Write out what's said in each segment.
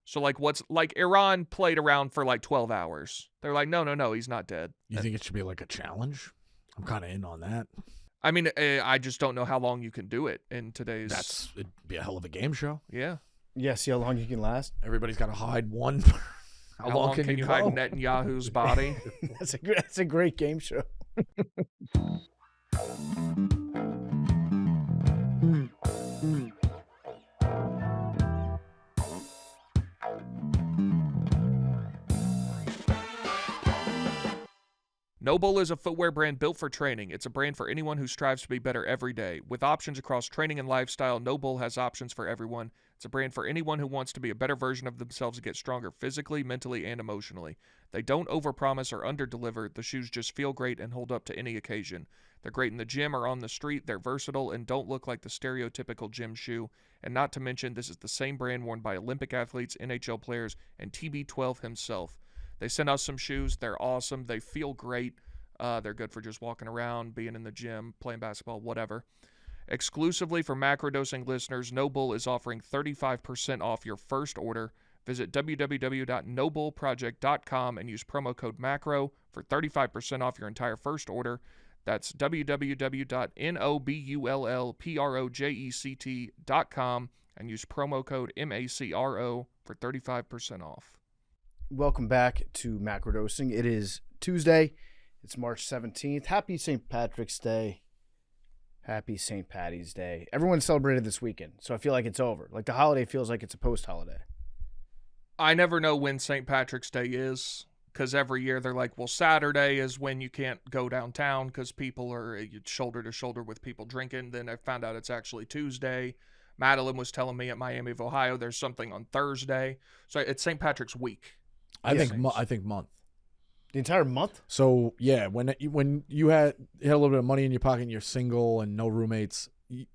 So, like, Iran played around for, 12 hours. They're like, no, he's not dead. You think it should be like a challenge? I'm kind of in on that. I mean, I just don't know how long you can do it in today's... It'd be a hell of a game show. Yeah. Yeah, see how long you can last? Everybody's got to hide one. How long can you hide Netanyahu's body? That's a great game show. Noble is a footwear brand built for training. It's a brand for anyone who strives to be better every day. With options across training and lifestyle, Noble has options for everyone. It's a brand for anyone who wants to be a better version of themselves and get stronger physically, mentally, and emotionally. They don't overpromise or underdeliver. The shoes just feel great and hold up to any occasion. They're great in the gym or on the street. They're versatile and don't look like the stereotypical gym shoe. And not to mention, this is the same brand worn by Olympic athletes, NHL players, and TB12 himself. They sent us some shoes. They're awesome. They feel great. They're good for just walking around, being in the gym, playing basketball, whatever. Exclusively for Macrodosing listeners, Noble is offering 35% off your first order. Visit www.nobleproject.com and use promo code MACRO for 35% off your entire first order. That's www.nobleproject.com and use promo code MACRO for 35% off. Welcome back to Macrodosing. It is Tuesday. It's March 17th. Happy St. Patrick's Day. Happy St. Patty's Day. Everyone celebrated this weekend, so I feel like it's over. Like the holiday feels like it's a post-holiday. I never know when St. Patrick's Day is, because every year they're like, well, Saturday is when you can't go downtown because people are shoulder to shoulder with people drinking. Then I found out it's actually Tuesday. Madeline was telling me at Miami of Ohio there's something on Thursday. So it's St. Patrick's week. I think month. The entire month? So yeah, when you had a little bit of money in your pocket and you're single and no roommates,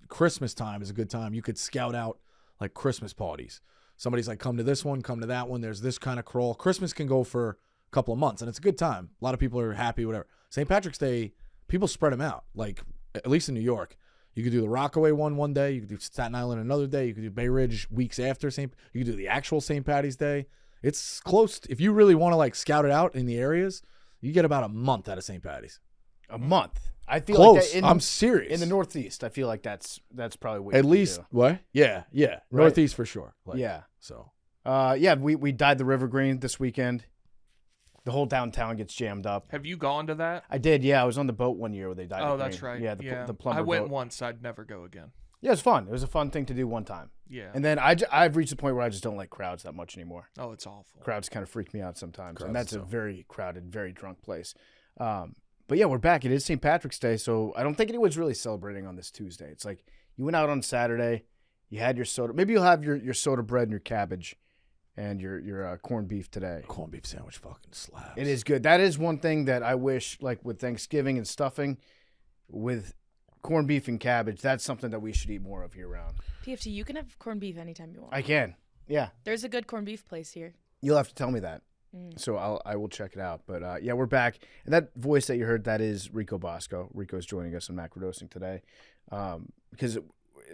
Christmas time is a good time. You could scout out like Christmas parties. Somebody's like, come to this one, come to that one. There's this kind of crawl. Christmas can go for a couple of months and it's a good time. A lot of people are happy, whatever. St. Patrick's Day, people spread them out. Like at least in New York, you could do the Rockaway one day. You could do Staten Island another day. You could do Bay Ridge weeks after You could do the actual St. Patty's Day. It's close. If you really want to like scout it out in the areas, you get about a month out of St. Patty's. A month? I feel close. like I'm serious. In the Northeast, I feel like that's probably what at you least do. What? Yeah. Right. Northeast for sure. Like, yeah. So. Yeah, we dyed the River Green this weekend. The whole downtown gets jammed up. Have you gone to that? I did. Yeah, I was on the boat one year where they dyed it green. That's right. Yeah, the plumber I went boat. once. I'd never go again. Yeah, it was fun. It was a fun thing to do one time. Yeah. And then I've reached the point where I just don't like crowds that much anymore. Oh, it's awful. Crowds kind of freak me out sometimes. Crowds and that's a too. very crowded, very drunk place. But yeah, we're back. It is St. Patrick's Day, so I don't think anyone's really celebrating on this Tuesday. It's like you went out on Saturday, you had your soda. Maybe you'll have your soda bread and your cabbage and your corned beef today. Corned beef sandwich fucking slaps. It is good. That is one thing that I wish, like with Thanksgiving and stuffing, with corned beef and cabbage, that's something that we should eat more of year-round. PFT, you can have corned beef anytime you want. I can. Yeah. There's a good corned beef place here. You'll have to tell me that. So I will check it out. But, yeah, we're back. And that voice that you heard, that is Rico Bosco. Rico's joining us on Macrodosing today because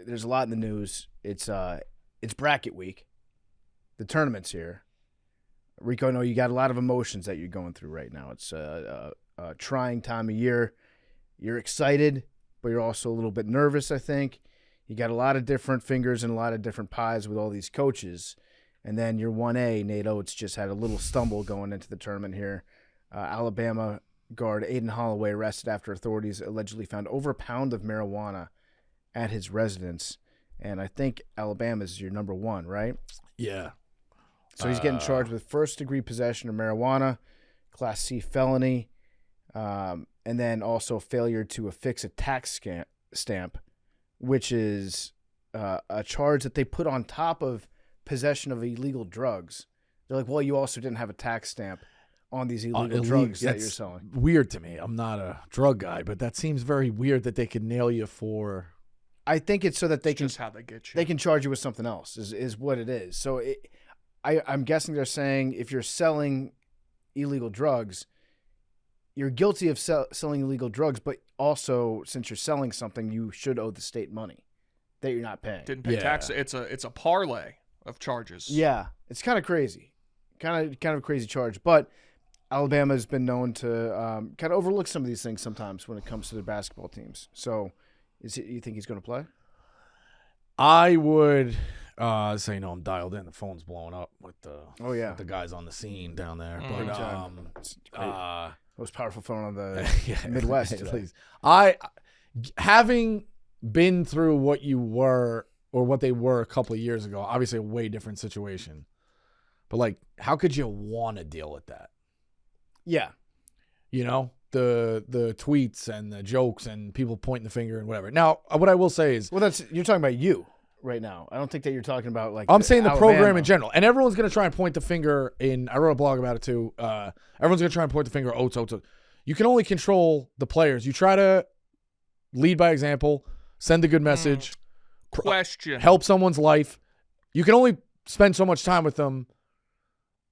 there's a lot in the news. It's bracket week. The tournament's here. Rico, I know you got a lot of emotions that you're going through right now. It's a trying time of year. You're excited, but you're also a little bit nervous, I think. You got a lot of different fingers and a lot of different pies with all these coaches. And then your 1A, Nate Oates, just had a little stumble going into the tournament here. Alabama guard Aiden Holloway arrested after authorities allegedly found over a pound of marijuana at his residence. And I think Alabama's your number one, right? Yeah. So he's getting charged with first-degree possession of marijuana, Class C felony, and then also failure to affix a tax stamp, which is a charge that they put on top of possession of illegal drugs. They're like, well, you also didn't have a tax stamp on these illegal drugs that you're selling. Weird to me. I'm not a drug guy, but that seems very weird that they could nail you for. I think it's so that they can just how they get you. They can charge you with something else. Is what it is. So I'm guessing they're saying if you're selling illegal drugs, you're guilty of selling illegal drugs, but also since you're selling something, you should owe the state money that you're not paying. Didn't pay tax. It's a parlay of charges. Yeah. It's kind of crazy, kind of a crazy charge. But Alabama has been known to kind of overlook some of these things sometimes when it comes to their basketball teams. So, you think he's going to play? I would say no. I'm dialed in. The phone's blowing up with the the guys on the scene down there. But most powerful phone on the Midwest. At least having been through what you were or what they were a couple of years ago, obviously a way different situation. But like, how could you want to deal with that? Yeah, you know, the tweets and the jokes and people pointing the finger and whatever. Now, what I will say is, well, you're talking about you right now. I don't think that you're talking about like. I'm saying the Alabama program in general, and everyone's going to try and point the finger. I wrote a blog about it too. Everyone's going to try and point the finger. Oats. You can only control the players. You try to lead by example, send a good message, help someone's life. You can only spend so much time with them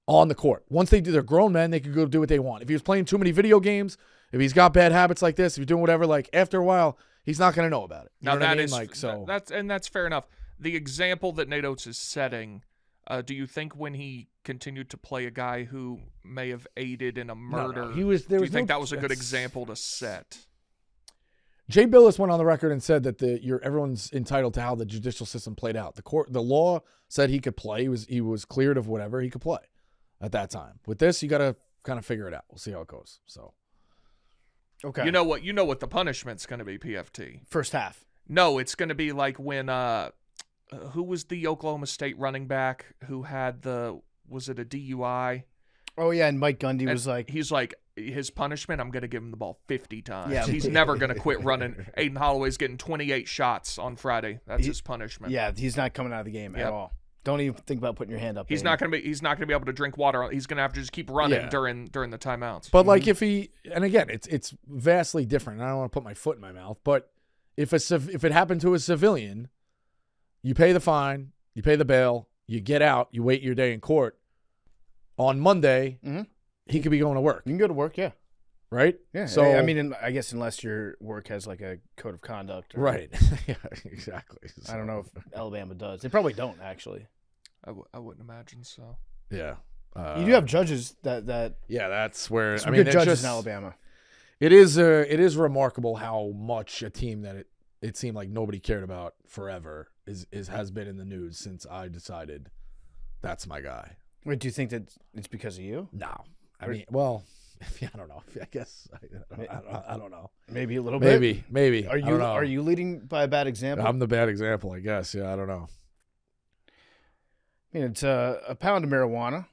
on the court. Once they're grown men, they can go do what they want. If he was playing too many video games, if he's got bad habits like this, if he's doing whatever, like after a while, he's not going to know about it. You know what I mean? Like, so that's fair enough. The example that Nate Oates is setting, do you think when he continued to play a guy who may have aided in a murder, do you think that was a good example to set? Jay Billis went on the record and said that everyone's entitled to how the judicial system played out. The law said he could play. He was cleared of whatever he could play at that time. With this, you got to kind of figure it out. We'll see how it goes. So, okay. You know what the punishment's going to be, PFT? First half. No, it's going to be like when who was the Oklahoma State running back who had was it a DUI? Oh yeah, and Mike Gundy was like, he's like, his punishment, I'm going to give him the ball 50 times. Yeah. He's never going to quit running. Aiden Holloway's getting 28 shots on Friday. That's his punishment. Yeah, he's not coming out of the game at all. Don't even think about putting your hand up. He's not going to be able to drink water. He's going to have to just keep running during the timeouts. But like if and again, it's vastly different. I don't want to put my foot in my mouth, but if it happened to a civilian, you pay the fine, you pay the bail, you get out, you wait your day in court. On Monday, he could be going to work. You can go to work, yeah. Right? Yeah. So I mean, I guess unless your work has like a code of conduct. Right. Yeah, exactly. So, I don't know if Alabama does. They probably don't, actually. I wouldn't imagine so. Yeah. You do have judges that yeah, that's where some good judges in Alabama. It is remarkable how much a team that it seemed like nobody cared about forever has been in the news since I decided that's my guy. Wait, do you think that it's because of you? No. I mean, well, I don't know. I guess I don't know. Maybe a little bit. Maybe. Are you leading by a bad example? I'm the bad example, I guess. Yeah, I don't know. I mean, it's a pound of marijuana.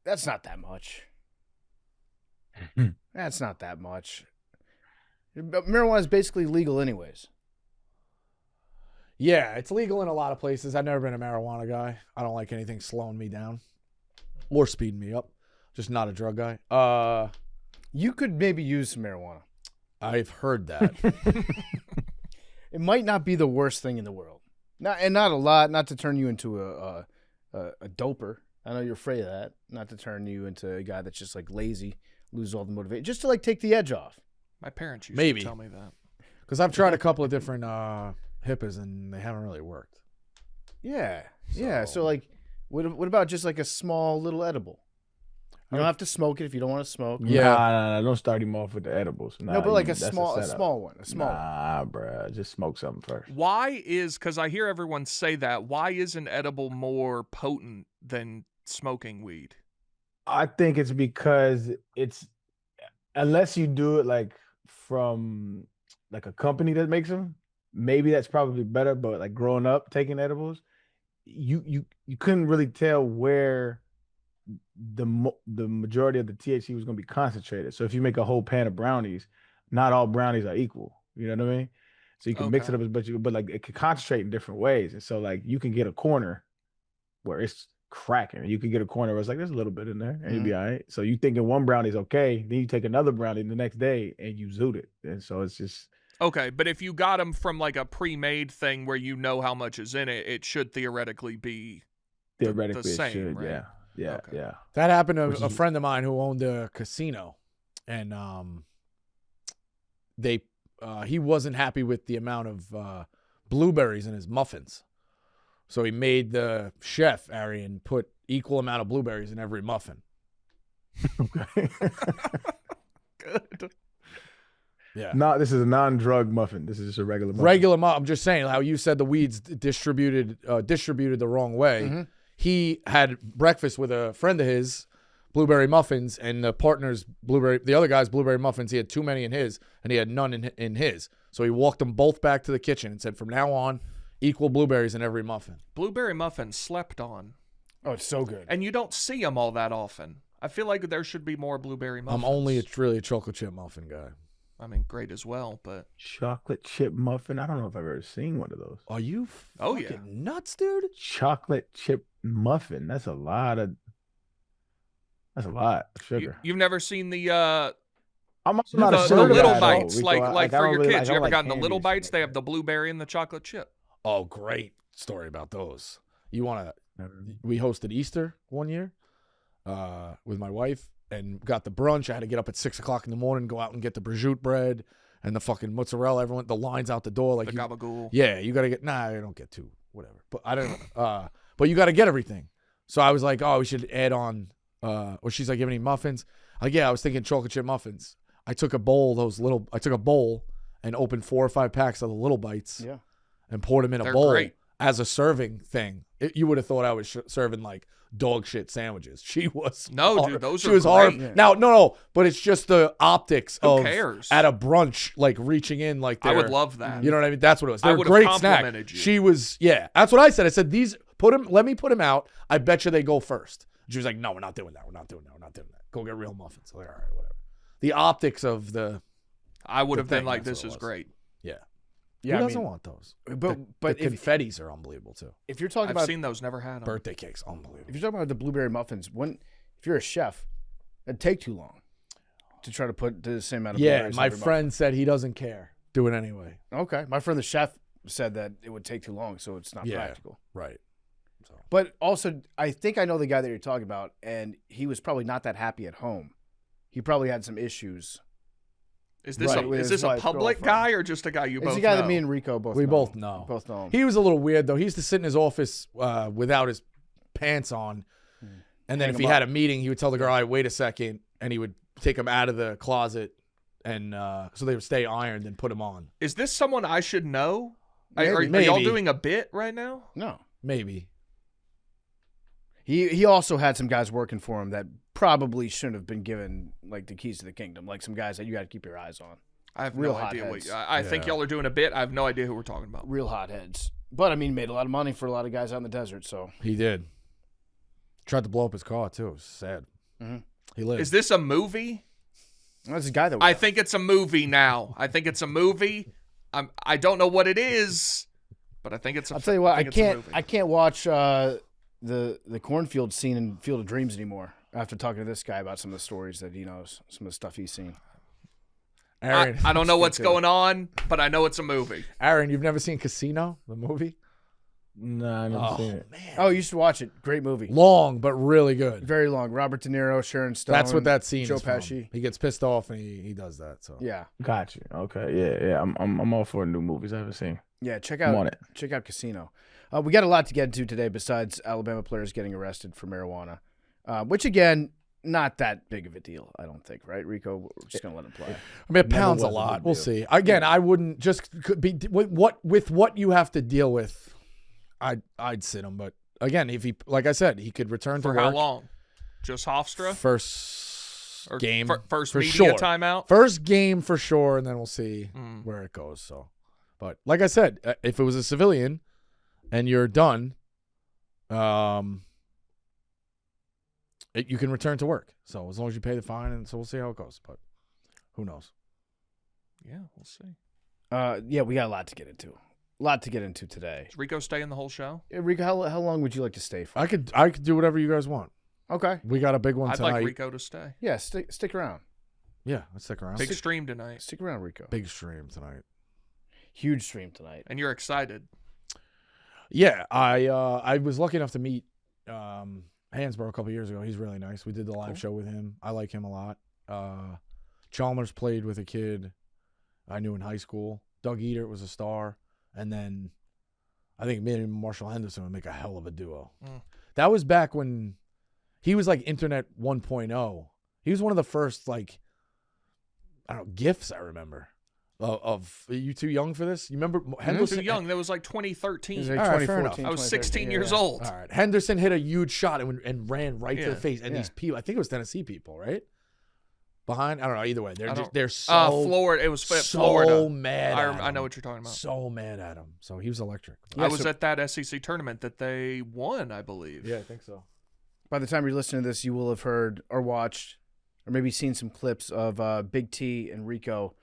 That's not that much. That's not that much. Marijuana is basically legal anyways. Yeah, it's legal in a lot of places. I've never been a marijuana guy. I don't like anything slowing me down or speeding me up. Just not a drug guy. You could maybe use some marijuana. I've heard that. It might not be the worst thing in the world. Not a lot. Not to turn you into a doper. I know you're afraid of that. Not to turn you into a guy that's just like lazy, lose all the motivation. Just to like take the edge off. My parents used to tell me that. Because I've tried a couple of different HIPAAs and they haven't really worked. Yeah. Yeah. So like, what about just like a small little edible? You don't have to smoke it if you don't want to smoke. Yeah, nah, don't start him off with the edibles. Nah, no, but like a small one. Nah, bro, just smoke something first. Because I hear everyone say that, why is an edible more potent than smoking weed? I think it's because unless you do it like from like a company that makes them, maybe that's probably better. But like growing up taking edibles, you couldn't really tell where the majority of the THC was going to be concentrated. So if you make a whole pan of brownies, not all brownies are equal. You know what I mean? So you can mix it up, but like it can concentrate in different ways. And so like you can get a corner where it's cracking. You can get a corner where it's like there's a little bit in there, and you'll be all right. So you thinking one brownie's okay, then you take another brownie the next day and you zoot it. And so it's just okay. But if you got them from like a pre-made thing where you know how much is in it, it should theoretically be the same, should, right? Yeah. That happened to a friend of mine who owned a casino, and he wasn't happy with the amount of blueberries in his muffins. So he made the chef, Arian, put equal amount of blueberries in every muffin. Okay. Good. Yeah. No, this is a non-drug muffin. This is just a regular muffin. Regular muffin. I'm just saying how you said the weeds distributed the wrong way. Mm-hmm. He had breakfast with a friend of his, blueberry muffins, and the other guy's blueberry muffins. He had too many in his, and he had none in his. So he walked them both back to the kitchen and said, from now on, equal blueberries in every muffin. Blueberry muffins slept on. Oh, it's so good. And you don't see them all that often. I feel like there should be more blueberry muffins. I'm only really a chocolate chip muffin guy. I mean, great as well, but Chocolate chip muffin. I don't know if I've ever seen one of those. Are you Oh, fucking yeah. nuts, dude? Chocolate chip muffin. That's a lot of sugar. you've never seen the I'm also not a the sugar little guy, though, bites, Rico. like I for don't your really kids. I You don't ever like gotten the candy little and shit bites? like They that. have the blueberry and the chocolate chip. Oh, great story about those. You want to? We hosted Easter one year with my wife and got the brunch. I had to get up at 6 o'clock in the morning, go out and get the prosciutto bread and the fucking mozzarella. Everyone, the lines out the door. Like The gabagool. Yeah, you got to get. Nah, I don't get two. Whatever. But I don't. But you got to get everything. So I was like, oh, we should add on. Or she's like, you have any muffins? Like, yeah, I was thinking chocolate chip muffins. I took a bowl and opened 4 or 5 packs of the little bites. Yeah. And poured them in a They're bowl great. as a serving thing. You would have thought I was serving like dog shit sandwiches. She was No, dude, those she are was great. horrible. Yeah. Now, no, but it's just the optics Who of cares? at a brunch, like reaching in, like I would they're- love that. You know what I mean? That's what it was. I They're a would've great snack. complimented you. She was, yeah. That's what I said. I said let me put them out. I bet you they go first. She was like, no, we're not doing that. We're not doing that. We're not doing that. Go get real muffins. I'm like, all right, whatever. The optics of the I would have the been thing, like, that's this what it is was. great. yeah. Yeah, Who I doesn't mean, want those? but the confettis are unbelievable too. if you're talking I've about seen those, never had them. Birthday cakes, unbelievable. if you're talking about the blueberry muffins, if you're a chef, it'd take too long to try to put the same amount of Yeah, blueberries in my every friend said he doesn't care. Do it anyway. muffin. Okay, my friend the chef said that it would take too long, so it's not Yeah. practical. Right. But also, I think I know the guy that you're talking about, and he was probably not that happy at home. He probably had some issues. Is this Right, with is his this a wife's public girlfriend. guy or just a guy you It's both the guy know? that me and Rico both We know. both know. Both know him. He was a little weird though. He used to sit in his office without his pants on, and then Hang if him he up. had a meeting, he would tell the girl, "All right, wait a second," and he would take them out of the closet, and so they would stay ironed and put them on. Is this someone I should know? Maybe. Are y'all Maybe. doing a bit right now? No. Maybe. He also had some guys working for him that probably shouldn't have been given like the keys to the kingdom, like some guys that you got to keep your eyes on. I have Real no idea what. hotheads. I think y'all are doing a bit. I have no idea who we're talking about. Real hotheads. But I mean, made a lot of money for a lot of guys out in the desert. So He did. Tried to blow up his car too. It was sad. Mhm. He lived. Is this a movie? that's a guy that I think it's a movie now. I think it's a movie. I don't know what it is, but I think it's. I'll tell you what, I think it's a movie. can't watch the cornfield scene in Field of Dreams anymore. After talking to this guy about some of the stories that he knows, some of the stuff he's seen. Aaron? I don't know what's going on, but I know it's a movie. Aaron, you've never seen Casino, the movie? No, I never seen it. man. Oh, you should watch it. Great movie. Long but really good. Very long. Robert De Niro, Sharon Stone. That's what that scene Joe is from. Pesci. He gets pissed off and he does that. So Yeah, Got you. Okay, yeah. I'm all for new movies I haven't seen. yeah. Check I'm on out it. Casino. We got a lot to get into today besides Alabama players getting arrested for marijuana, which again, not that big of a deal. I don't think. Right, Rico? We're just gonna let him play. I mean, it Never pounds a was a lot. big We'll deal. see. Again, I wouldn't just be with what you have to deal with. I'd sit him, but again, if he, like I said, he could return For to how work. long? Just Hofstra? First Or game, first for media sure. timeout? First game for sure, and then we'll see Mm. where it goes. So, but like I said, if it was a civilian and you're done, you can return to work. So as long as you pay the fine, and so we'll see how it goes. But who knows? Yeah, we'll see. Yeah, we got a lot to get into. A lot to get into today. Does Rico stay in the whole show? Rico, how long would you like to stay for? I could do whatever you guys want. Okay. We got a big one I'd tonight. like Rico to stay. Yeah, stick around. Yeah, let's stick around. Big stream tonight. Stick around, Rico. Big stream tonight. Huge stream tonight. And you're excited. Yeah, I was lucky enough to meet Hansborough a couple years ago. He's really nice. We did the live show with him. I like him a lot. Chalmers played with a kid I knew in high school. Doug Eater was a star. And then I think me and Marshall Henderson would make a hell of a duo. Mm. That was back when he was like Internet 1.0. He was one of the first, like, I don't know, GIFs I remember. Of are you too young for this? You remember Henderson? Too young. That was like 2013. It was like All right, fair 2014, I was 16 2013, years yeah. old. All right. Henderson hit a huge shot and ran right to Yeah. the face. And these people, I think it was Tennessee people, right? Behind, I don't know. Either way, they're so Florida. It was so Florida. mad. I know what you're talking about. So mad at him. So he was electric. Yeah, I was so- at that SEC tournament that they won, I believe. Yeah, I think so. By the time you're listening to this, you will have heard or watched or maybe seen some clips of Big T and Rico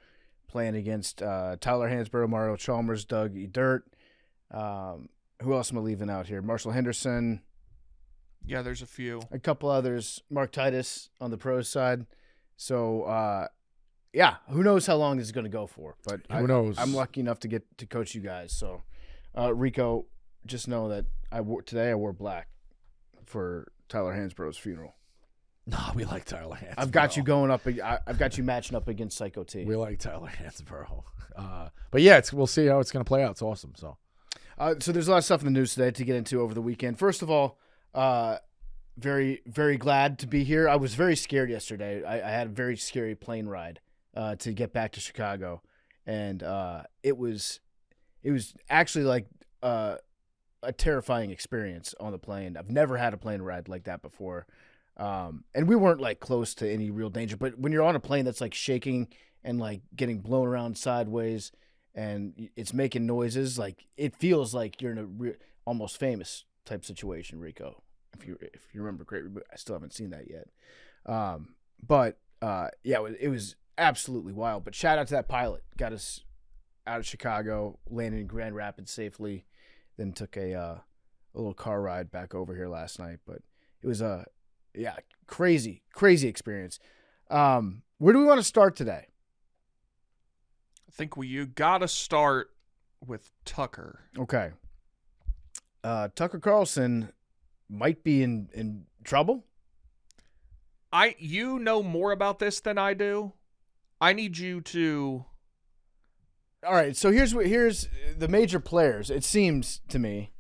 playing against Tyler Hansborough, Mario Chalmers, Doug E. Dirt. Who else am I leaving out here? Marshall Henderson, Yeah, there's a few. a couple others. Mark Titus on the pros side. So, yeah, who knows how long this is going to go for. But Who knows? I'm lucky enough to get to coach you guys. So, Rico, just know that today I wore black for Tyler Hansborough's funeral. Nah, we like Tyler Hansborough. I've got you going up. I've got you matching up against Psycho T. We like Tyler Hansborough. But yeah, we'll see how it's going to play out. It's awesome. So So there's a lot of stuff in the news today to get into over the weekend. First of all, very, very glad to be here. I was very scared yesterday. I had a very scary plane ride to get back to Chicago, and it was actually like a terrifying experience on the plane. I've never had a plane ride like that before. And we weren't like close to any real danger, but when you're on a plane that's like shaking and like getting blown around sideways and it's making noises, like it feels like you're in a almost famous type situation, Rico. If you remember correctly, I still haven't seen that yet. But yeah, it was absolutely wild. But shout out to that pilot, got us out of Chicago, landed in Grand Rapids safely, then took a little car ride back over here last night. But it was yeah, crazy experience. Where do we want to start today? I think you got to start with Tucker. Okay. Tucker Carlson might be in trouble. You know more about this than I do. I need you to. All right, so here's the major players. It seems to me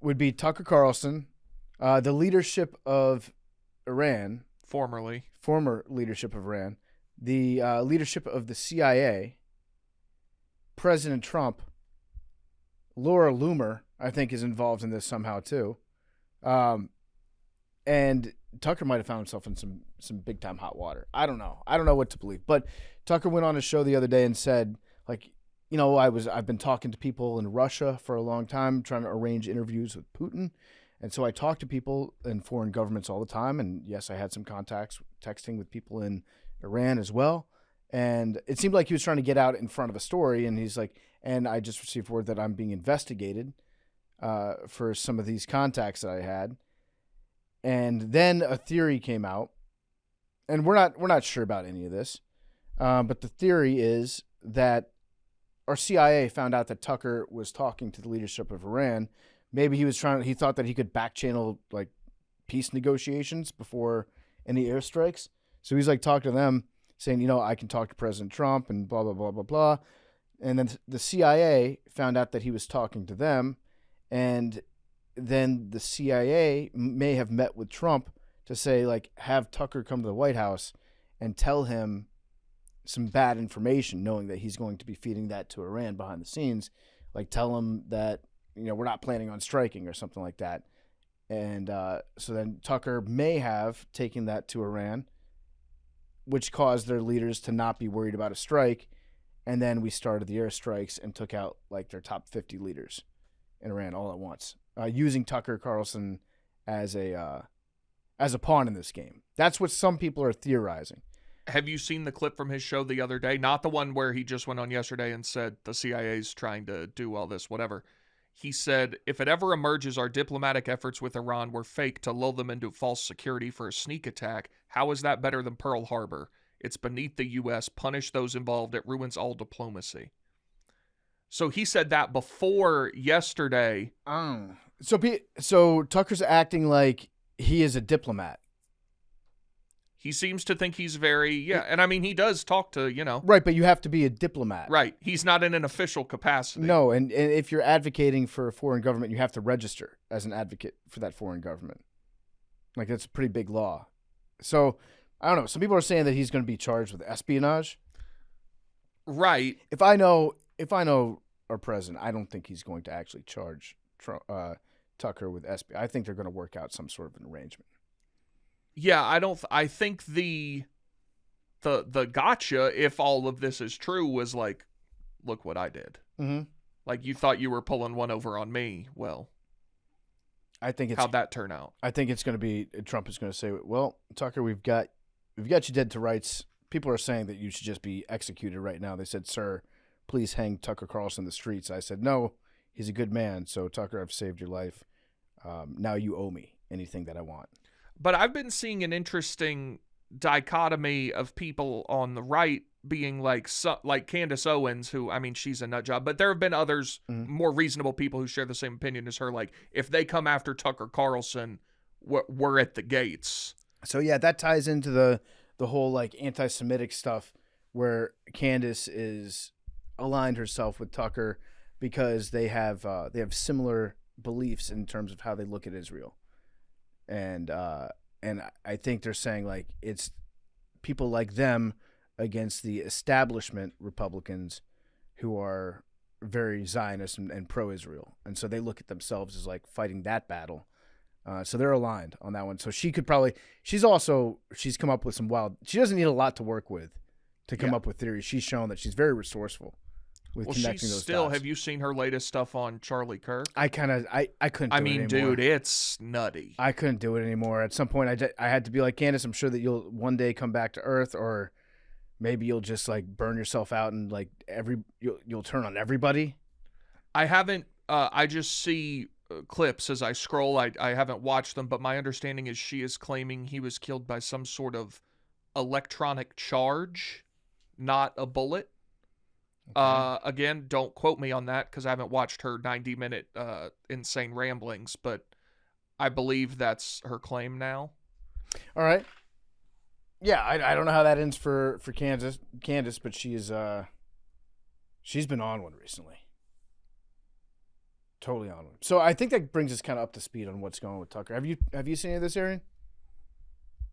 would be Tucker Carlson, the leadership of Iran, former leadership of Iran, the leadership of the CIA, President Trump, Laura Loomer, I think, is involved in this somehow too, and Tucker might have found himself in some big time hot water. I don't know what to believe, but Tucker went on a show the other day and said, like, you know, I've been talking to people in Russia for a long time, trying to arrange interviews with Putin. And so I talk to people in foreign governments all the time. And yes, I had some contacts texting with people in Iran as well. And it seemed like he was trying to get out in front of a story. And he's like, and I just received word that I'm being investigated for some of these contacts that I had. And then a theory came out, and we're not sure about any of this. But the theory is that our CIA found out that Tucker was talking to the leadership of Iran. Maybe he thought that he could back channel like peace negotiations before any airstrikes. So he's like talking to them saying, you know, I can talk to President Trump and blah, blah, blah, blah, blah. And then the CIA found out that he was talking to them. And then the CIA may have met with Trump to say, like, have Tucker come to the White House and tell him some bad information, knowing that he's going to be feeding that to Iran behind the scenes. Like, tell him that, you know, we're not planning on striking or something like that. And so then Tucker may have taken that to Iran, which caused their leaders to not be worried about a strike. And then we started the airstrikes and took out like their top 50 leaders in Iran all at once, using Tucker Carlson as a pawn in this game. That's what some people are theorizing. Have you seen the clip from his show the other day? Not the one where he just went on yesterday and said the CIA's trying to do all this, whatever. He said, if it ever emerges our diplomatic efforts with Iran were fake to lull them into false security for a sneak attack, how is that better than Pearl Harbor? It's beneath the U.S. Punish those involved. It ruins all diplomacy. So he said that before yesterday. So Tucker's acting like he is a diplomat. He seems to think he's very, and I mean, he does talk to, Right, but you have to be a diplomat. Right. He's not in an official capacity. No, and if you're advocating for a foreign government, you have to register as an advocate for that foreign government. Like, that's a pretty big law. So, I don't know. Some people are saying that he's going to be charged with espionage. Right. If I know our president, I don't think he's going to actually charge Tucker with espionage. I think they're going to work out some sort of an arrangement. Yeah, I think the gotcha, if all of this is true, was like, look what I did. Mm-hmm. Like, you thought you were pulling one over on me. Well, I think how'd that turn out? I think it's going to be Trump is going to say, well, Tucker, we've got you dead to rights. People are saying that you should just be executed right now. They said, sir, please hang Tucker Carlson in the streets. I said, no, he's a good man. So, Tucker, I've saved your life. Now you owe me anything that I want. But I've been seeing an interesting dichotomy of people on the right being like Candace Owens, who, I mean, she's a nut job, but there have been others, more reasonable people who share the same opinion as her. Like, if they come after Tucker Carlson, we're at the gates. So, yeah, that ties into the whole, like, anti-Semitic stuff where Candace is aligned herself with Tucker because they have similar beliefs in terms of how they look at Israel. And I think they're saying, like, it's people like them against the establishment Republicans who are very Zionist and pro-Israel. And so they look at themselves as, like, fighting that battle. So they're aligned on that one. So she could probably – she's come up with some wild – she doesn't need a lot to work with to come up with theories. She's shown that she's very resourceful with connecting those dots. Have you seen her latest stuff on Charlie Kirk? I couldn't do it anymore. Dude, it's nutty. I couldn't do it anymore. At some point, I had to be like, Candace, I'm sure that you'll one day come back to Earth, or maybe you'll just, like, burn yourself out and, like, you'll turn on everybody. I haven't I just see clips as I scroll. I haven't watched them, but my understanding is she is claiming he was killed by some sort of electronic charge, not a bullet. Okay. Again, don't quote me on that because I haven't watched her 90-minute insane ramblings, but I believe that's her claim now. All right. Yeah, I don't know how that ends for Candace, but she's been on one recently. Totally on one. So I think that brings us kind of up to speed on what's going on with Tucker. Have you seen any of this, Aaron?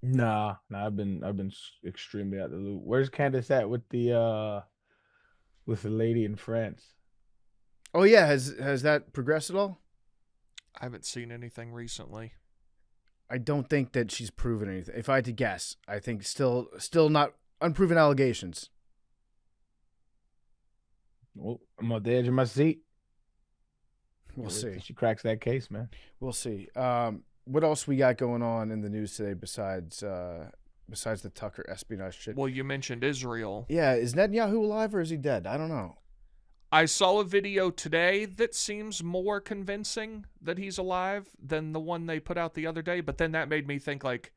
Nah, I've been extremely out of the loop. Where's Candace at with the lady in France? Oh yeah, has that progressed at all? I haven't seen anything recently. I don't think that she's proven anything. If I had to guess, I think still not unproven allegations. Well, I'm on the edge of my seat. We'll see. She cracks that case, man. We'll see. What else we got going on in the news today besides the Tucker espionage shit? Well, you mentioned Israel. Yeah, is Netanyahu alive or is he dead? I don't know. I saw a video today that seems more convincing that he's alive than the one they put out the other day, but then that made me think, like,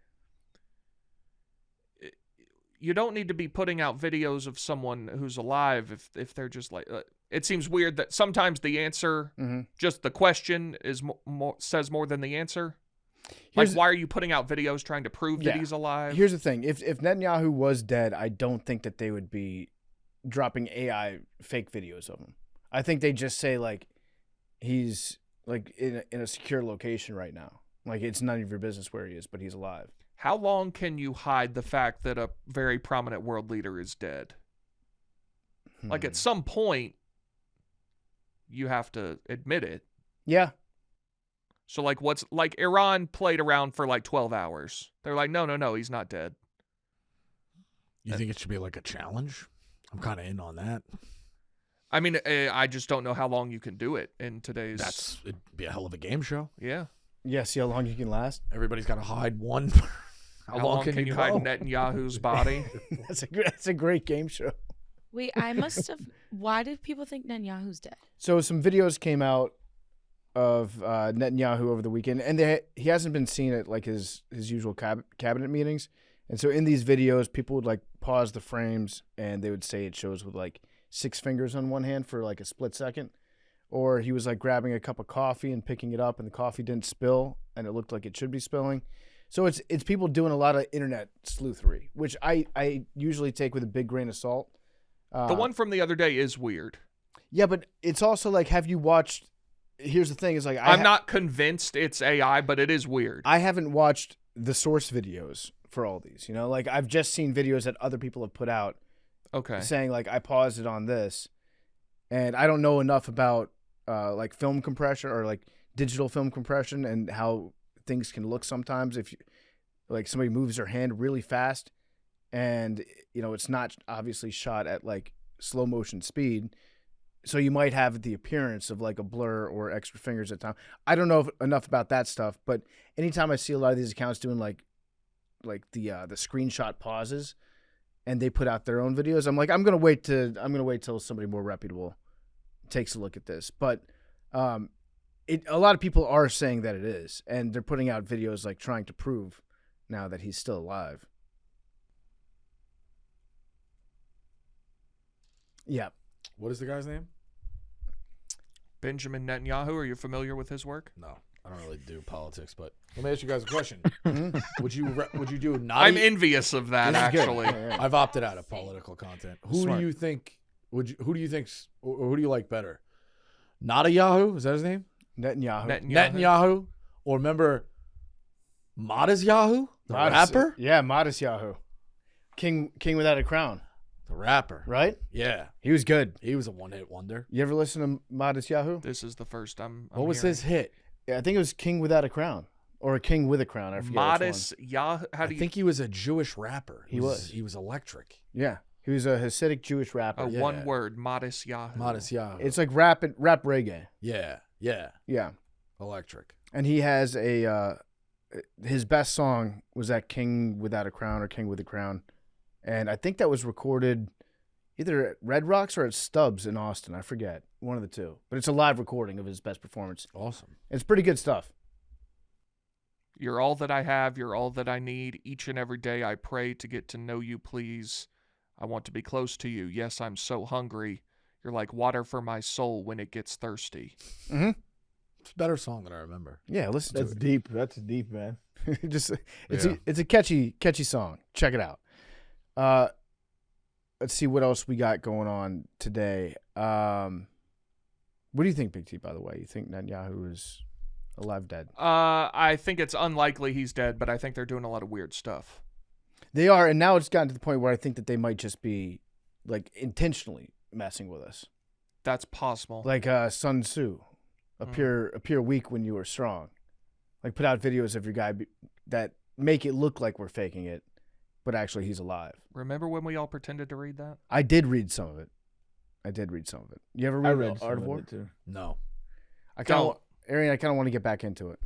you don't need to be putting out videos of someone who's alive if they're just like it seems weird that sometimes the answer, just the question, is says more than the answer. Like, why are you putting out videos trying to prove that he's alive? Here's the thing. If Netanyahu was dead, I don't think that they would be dropping AI fake videos of him. I think they just say, like, he's, like, in a secure location right now. Like, it's none of your business where he is, but he's alive. How long can you hide the fact that a very prominent world leader is dead? Like, at some point, you have to admit it. Yeah. So, like, Iran played around for, like, 12 hours. They're like, no, he's not dead. You think it should be, like, a challenge? I'm kind of in on that. I mean, I just don't know how long you can do it in today's... It'd be a hell of a game show. Yeah. Yeah, see how long you can last? Everybody's got to hide one. How long can you hide Netanyahu's body? That's a great game show. Wait, why did people think Netanyahu's dead? So some videos came out of Netanyahu over the weekend, and he hasn't been seen at, like, his usual cabinet meetings. And so in these videos, people would, like, pause the frames, and they would say it shows with, like, 6 fingers on one hand for, like, a split second. Or he was, like, grabbing a cup of coffee and picking it up, and the coffee didn't spill, and it looked like it should be spilling. So it's people doing a lot of internet sleuthery, which I usually take with a big grain of salt. The one from the other day is weird. Yeah, but it's also like, have you watched? Here's the thing: is like I'm not convinced it's AI, but it is weird. I haven't watched the source videos for all these. You know, like I've just seen videos that other people have put out. Okay. Saying like I paused it on this, and I don't know enough about like film compression or like digital film compression and how things can look sometimes if you, like somebody moves their hand really fast, and you know it's not obviously shot at like slow motion speed. So you might have the appearance of like a blur or extra fingers at time. I don't know enough about that stuff, but anytime I see a lot of these accounts doing like the screenshot pauses, and they put out their own videos, I'm like, I'm gonna wait till somebody more reputable takes a look at this. But a lot of people are saying that it is, and they're putting out videos like trying to prove now that he's still alive. Yeah. What is the guy's name? Benjamin Netanyahu. Are you familiar with his work? No, I don't really do politics, but let me ask you guys a question. Would you do naughty? I'm envious of that, This is good. actually. Yeah. I've opted out of political content. Who Smart. do you think who do you like better? Nada Yahoo? Is that his name? Netanyahu. Netanyahu? Or remember Modest Yahoo? The rapper? Yeah, Modest Yahoo. King without a crown, The rapper. right? Yeah. He was good. He was a one-hit wonder. You ever listen to Modest Yahoo? This is the first I'm What was hearing. his hit? Yeah, I think it was King Without a Crown or a King with a Crown. I forget Modest Yahoo. How I do you think he was a Jewish rapper. He was. He was electric. which one. Yeah, he was a Hasidic Jewish rapper. yeah. one word, Modest Yahoo. Modest Yahoo. It's like rap reggae. yeah. Yeah, Electric. and he has a his best song was that King Without a Crown or King with a Crown, and I think that was recorded either at Red Rocks or at Stubbs in Austin. I forget, one of the two. But it's a live recording of his best performance. Awesome. It's pretty good stuff. You're all that I have. You're all that I need. Each and every day I pray to get to know you, please. I want to be close to you. Yes, I'm so hungry. You're like water for my soul when it gets thirsty. Mm-hmm. It's a better song than I remember. Yeah, listen That's to deep. That's deep, man. it. Just it's Yeah. it's a catchy song. Check it out. Let's see what else we got going on today. What do you think, Big T? By the way, you think Netanyahu is alive, dead? I think it's unlikely he's dead, but I think they're doing a lot of weird stuff. They are, and now it's gotten to the point where I think that they might just be like intentionally messing with us, That's possible. like Sun Tzu, appear weak when you are strong. Like put out videos of your guy that make it look like we're faking it, but actually he's alive. Remember when we all pretended to read that? I did read some of it. You ever read, I read Art of some War? it too. No. I kind of, Don't. Arian, I kind of want to get back into it.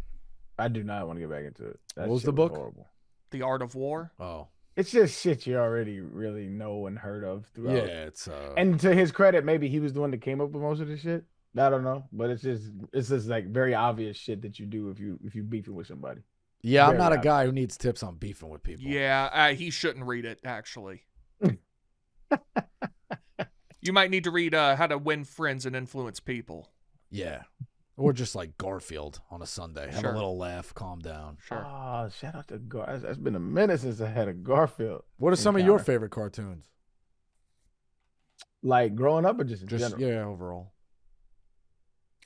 I do not want to get back into it. That What was shit the book? Horrible. The Art of War? Oh. It's just shit you already really know and heard of throughout. Yeah, it's And to his credit, maybe he was the one that came up with most of this shit. I don't know, but it's just like very obvious shit that you do if you beefing with somebody. yeah, I'm very not a obvious. guy who needs tips on beefing with people. Yeah, he shouldn't read it, actually. You might need to read How to Win Friends and Influence People. Yeah. Or just like Garfield on a Sunday. Have Sure. a little laugh, calm down. Sure. Oh, shout out to Gar. That's been a minute since I had a Garfield. What are some of your Encounter. favorite cartoons? Like growing up or just in Just general? yeah, overall.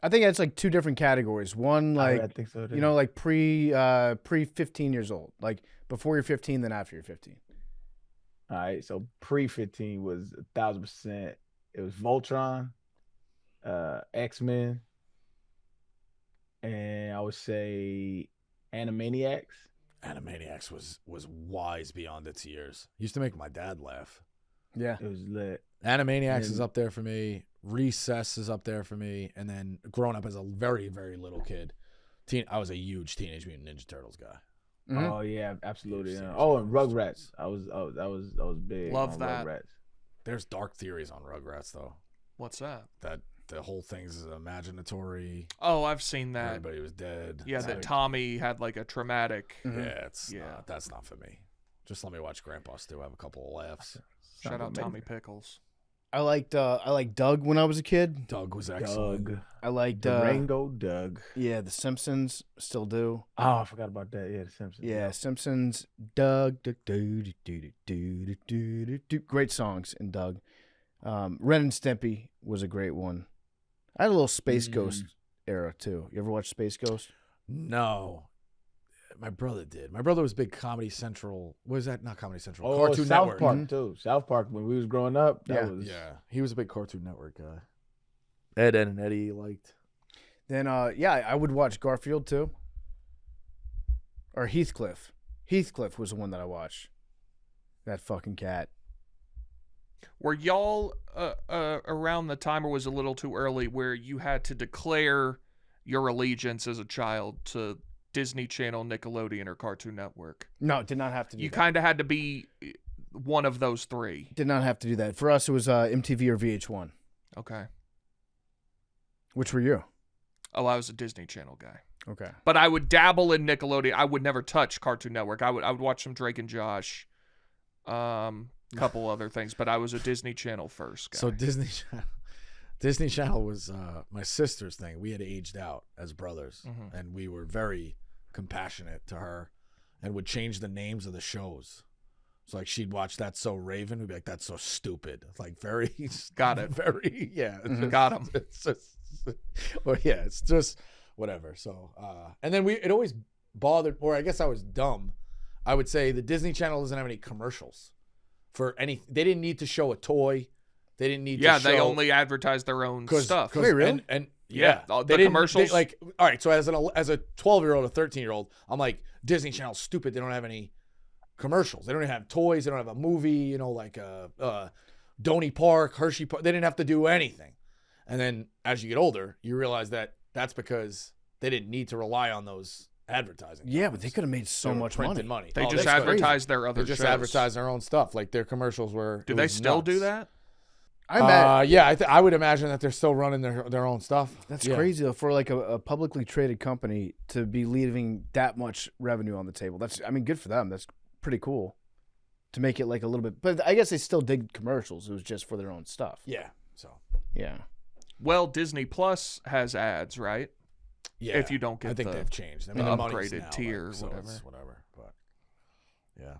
I think it's like two different categories. One, I like, think so too. you know, like pre 15 years old, like before you're 15, then after you're 15. All right, so pre 15 was 1,000%. It was Voltron, X-Men, and I would say Animaniacs. Animaniacs was wise beyond its years. Used to make my dad laugh. Yeah. It was lit. Animaniacs is And- up there for me. Recess is up there for me. And then growing up as a very, very little kid, I was a huge Teenage Mutant Ninja Turtles guy. Mhm. Oh yeah, absolutely. Huge Yeah. Teenage Oh, and Mutant Ninja Rugrats. I was big. Love on that. Rugrats. There's dark theories on Rugrats though. What's that? That the whole thing's imaginatory. Oh, I've seen that. Everybody was dead. Yeah, It's that like- Tommy had like a traumatic. Mhm. Yeah, it's Yeah. that's not for me. Just let me watch Grandpa Stu have a couple of laughs. Shout out Sounds Tommy amazing. Pickles. I liked Doug when I was a kid. Doug was excellent. Doug. I liked Durango Doug. yeah, The Simpsons, still do. Oh, I forgot about that. Yeah, The Simpsons. Yeah, Simpsons, Doug, great songs in Doug. Ren and Stimpy was a great one. I had a little Space Ghost era too. You ever watch Space Ghost? No. My brother did. My brother was big Comedy Central. What is that? Not Comedy Central. Oh, Cartoon South Network. Park too. South Park when we was growing up. That Yeah. was He was a big Cartoon Network guy. Ed and Eddie he liked. Then I would watch Garfield too. Or Heathcliff. Heathcliff was the one that I watched. That fucking cat. Were y'all around the time, or was it a little too early, where you had to declare your allegiance as a child to Disney Channel, Nickelodeon, or Cartoon Network? No, did not have to do You that. kind of had to be one of those three. Did not have to do that. For us, it was MTV or VH1. Okay. Which were you? Oh, I was a Disney Channel guy. Okay. But I would dabble in Nickelodeon. I would never touch Cartoon Network. I would watch some Drake and Josh, couple other things. But I was a Disney Channel first guy. So Disney Channel was my sister's thing. We had aged out as brothers, and we were very compassionate to her, and would change the names of the shows. So like she'd watch That's So Raven, we'd be like, "That's so stupid." Like very Got it. Very Got him. It's just, well, yeah, it's just whatever. So and then it always bothered, or I guess I was dumb. I would say the Disney Channel doesn't have any commercials for any. They didn't need to show a toy. They didn't need to show. they only advertise their own stuff. Wait, really? And Yeah, yeah, the commercials. like, all right, so as a 12-year-old, a 13-year-old, I'm like, Disney Channel's stupid. They don't have any commercials. They don't even have toys. They don't have a movie. Like Donny Park, Hershey Park. They didn't have to do anything. And then as you get older, you realize that that's because they didn't need to rely on those advertising. Yeah, but they could have made so They were much printing money. money. They Oh, just could. advertise their other They just shows. advertise their own stuff. Like their commercials were. Do it they was still nuts. do that? I bet Yeah, I would imagine that they're still running their own stuff. that's Yeah. crazy though, for like a publicly traded company to be leaving that much revenue on the table. Good for them. That's pretty cool to make it like a little bit. But I guess they still did commercials. It was just for their own stuff. Yeah. So. Yeah. Well, Disney Plus has ads, right? Yeah. If you don't get I think the they've changed. I the mean, the money's upgraded now, tier like, or so whatever. it's whatever. But yeah.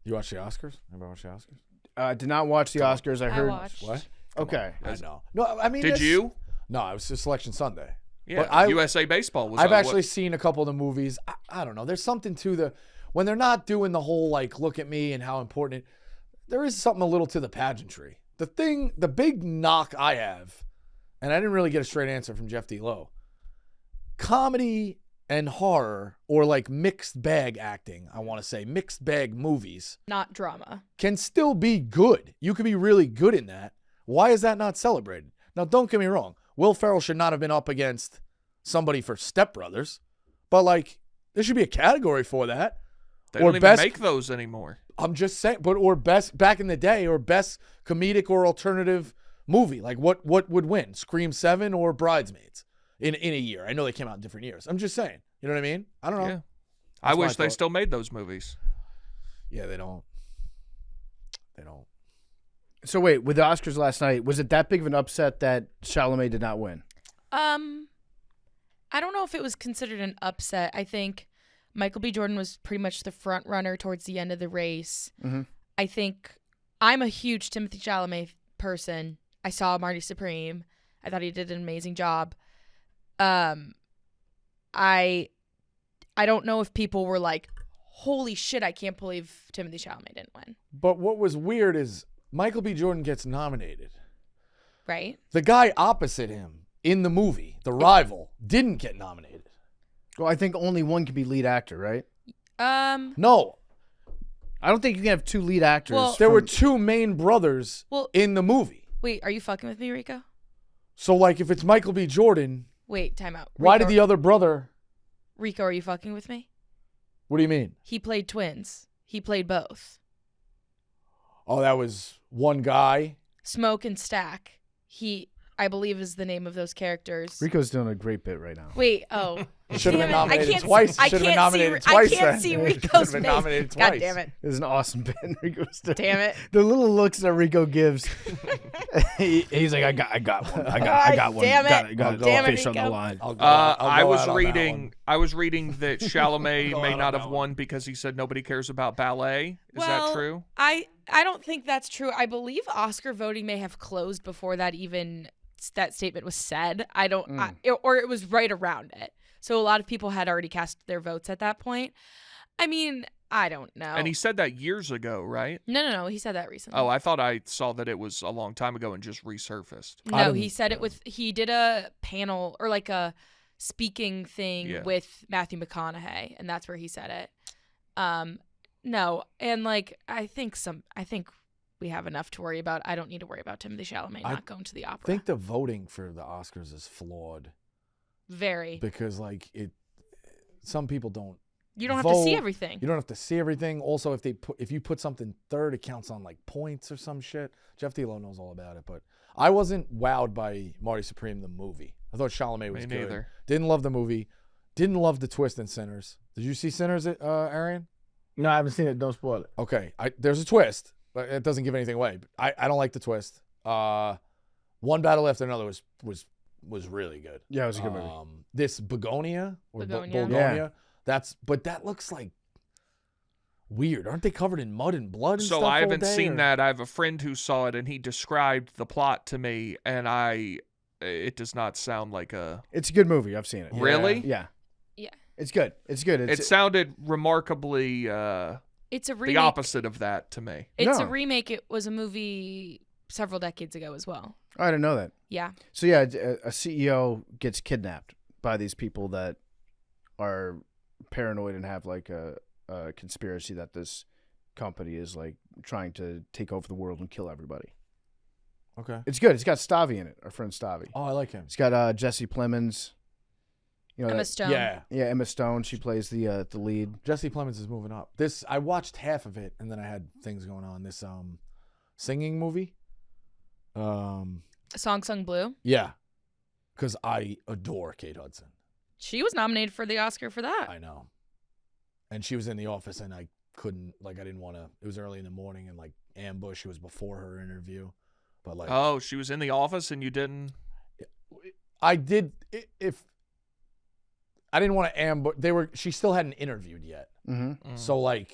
You watch the Oscars? Anybody watch the Oscars? Did not watch the Oscars. I heard. watched. What? Okay. I know. No, I mean, Did you? No, it was just Selection Sunday. Yeah, But USA Baseball was. I've on. actually seen a couple of the movies. I don't know. There's something to when they're not doing the whole like look at me and how important there is something a little to the pageantry. The big knock I have, and I didn't really get a straight answer from Jeff D. Lowe. Comedy and horror, or like mixed bag acting, I want to say mixed bag movies, Not drama. can still be good. You could be really good in that. Why is that not celebrated? Now, don't get me wrong. Will Ferrell should not have been up against somebody for Step Brothers, but like there should be a category for that. They or don't even best- make those anymore. I'm just saying, or best back in the day, or best comedic or alternative movie. Like what would win? Scream 7 or Bridesmaids in a year? I know they came out in different years. I'm just saying. You know what I mean? I don't know. Yeah. I That's my wish they thought. still made those movies. Yeah, they don't. They don't. So wait, with the Oscars last night, was it that big of an upset that Chalamet did not win? I don't know if it was considered an upset. I think Michael B. Jordan was pretty much the front runner towards the end of the race. Mhm. I think I'm a huge Timothée Chalamet person. I saw Marty Supreme. I thought he did an amazing job. I don't know if people were like, holy shit, I can't believe Timothée Chalamet didn't win. But what was weird is Michael B. Jordan gets nominated. Right? The guy opposite him in the movie, the rival, didn't get nominated. Well, I think only one can be lead actor, right? No, I don't think you can have two lead actors. Well- there were from- two main brothers Well- in the movie. Wait, are you fucking with me, Rico? So, like, if it's Michael B. Jordan, Wait, time out. why did the other brother? Rico, are you fucking with me? What do you mean? He played twins. He played both. Oh, that was one guy. Smoke and Stack. I believe, is the name of those characters. Rico's doing a great bit right now. Wait, oh. Should have been Damn it, nominated twice. I Should have been can't nominated see, twice. I can't then. see Should Rico's have been face. nominated twice. God damn it. This is an awesome bit. Rico's doing. Damn it. The little looks that Rico gives. He's like, I got one. I got one. Damn it. Got a Damn it, fish on the Rico. line. I'll go I out was on that reading. one. I was reading that Chalamet Go may out on not that have one. won because he said nobody cares about ballet. Is Well, that true? I don't think that's true. I believe Oscar voting may have closed before that statement was said. Or it was right around it. So a lot of people had already cast their votes at that point. I mean, I don't know. And he said that years ago, right? No. He said that recently. Oh, I thought I saw that it was a long time ago and just resurfaced. No, he said it he did a panel or like a speaking thing with Matthew McConaughey, and that's where he said it. No, and like I think we have enough to worry about. I don't need to worry about Timothée Chalamet not going to the opera. I think the voting for the Oscars is flawed Very. because some people don't. You don't have to see vote. everything. You don't have to see everything. Also, if you put something third, it counts on like points or some shit. Jeff D'Lo knows all about it, but I wasn't wowed by Marty Supreme the movie. I thought Chalamet was Me good. neither. Didn't love the movie. Didn't love the twist in Sinners. Did you see Sinners, Arian? No, I haven't seen it. Don't spoil it. Okay, there's a twist, but it doesn't give anything away. I don't like the twist. One Battle After Another was really good. Yeah, it was a good movie. This Begonia or Begonia. Bulgonia, that looks like weird. Aren't they covered in mud and blood? And So stuff I all haven't day, seen or- that. I have a friend who saw it, and he described the plot to me, and it does not sound like a. It's a good movie. I've seen it. Really? Yeah. Yeah. It's good. It's good. It sounded remarkably It's a remake. the opposite of that to me. It's No. a remake. It was a movie several decades ago as well. I didn't know that. Yeah. So yeah, a CEO gets kidnapped by these people that are paranoid and have like a conspiracy that this company is like trying to take over the world and kill everybody. Okay. It's good. It's got Stavi in it. Our friend Stavi. Oh, I like him. It's got Jesse Plemons. You know Emma that- Stone. Yeah. Yeah, Emma Stone. She plays the lead. Jesse Plemons is moving up. I watched half of it, and then I had things going on. This singing movie. A Song Sung Blue. Yeah, because I adore Kate Hudson. She was nominated for the Oscar for that. I know. And she was in the office, and I couldn't, I didn't want to. It was early in the morning, and ambush. It was before her interview, but Oh, she was in the office, and you didn't. I did. If I didn't want to ambush, she still hadn't interviewed yet. Mm-hmm. So I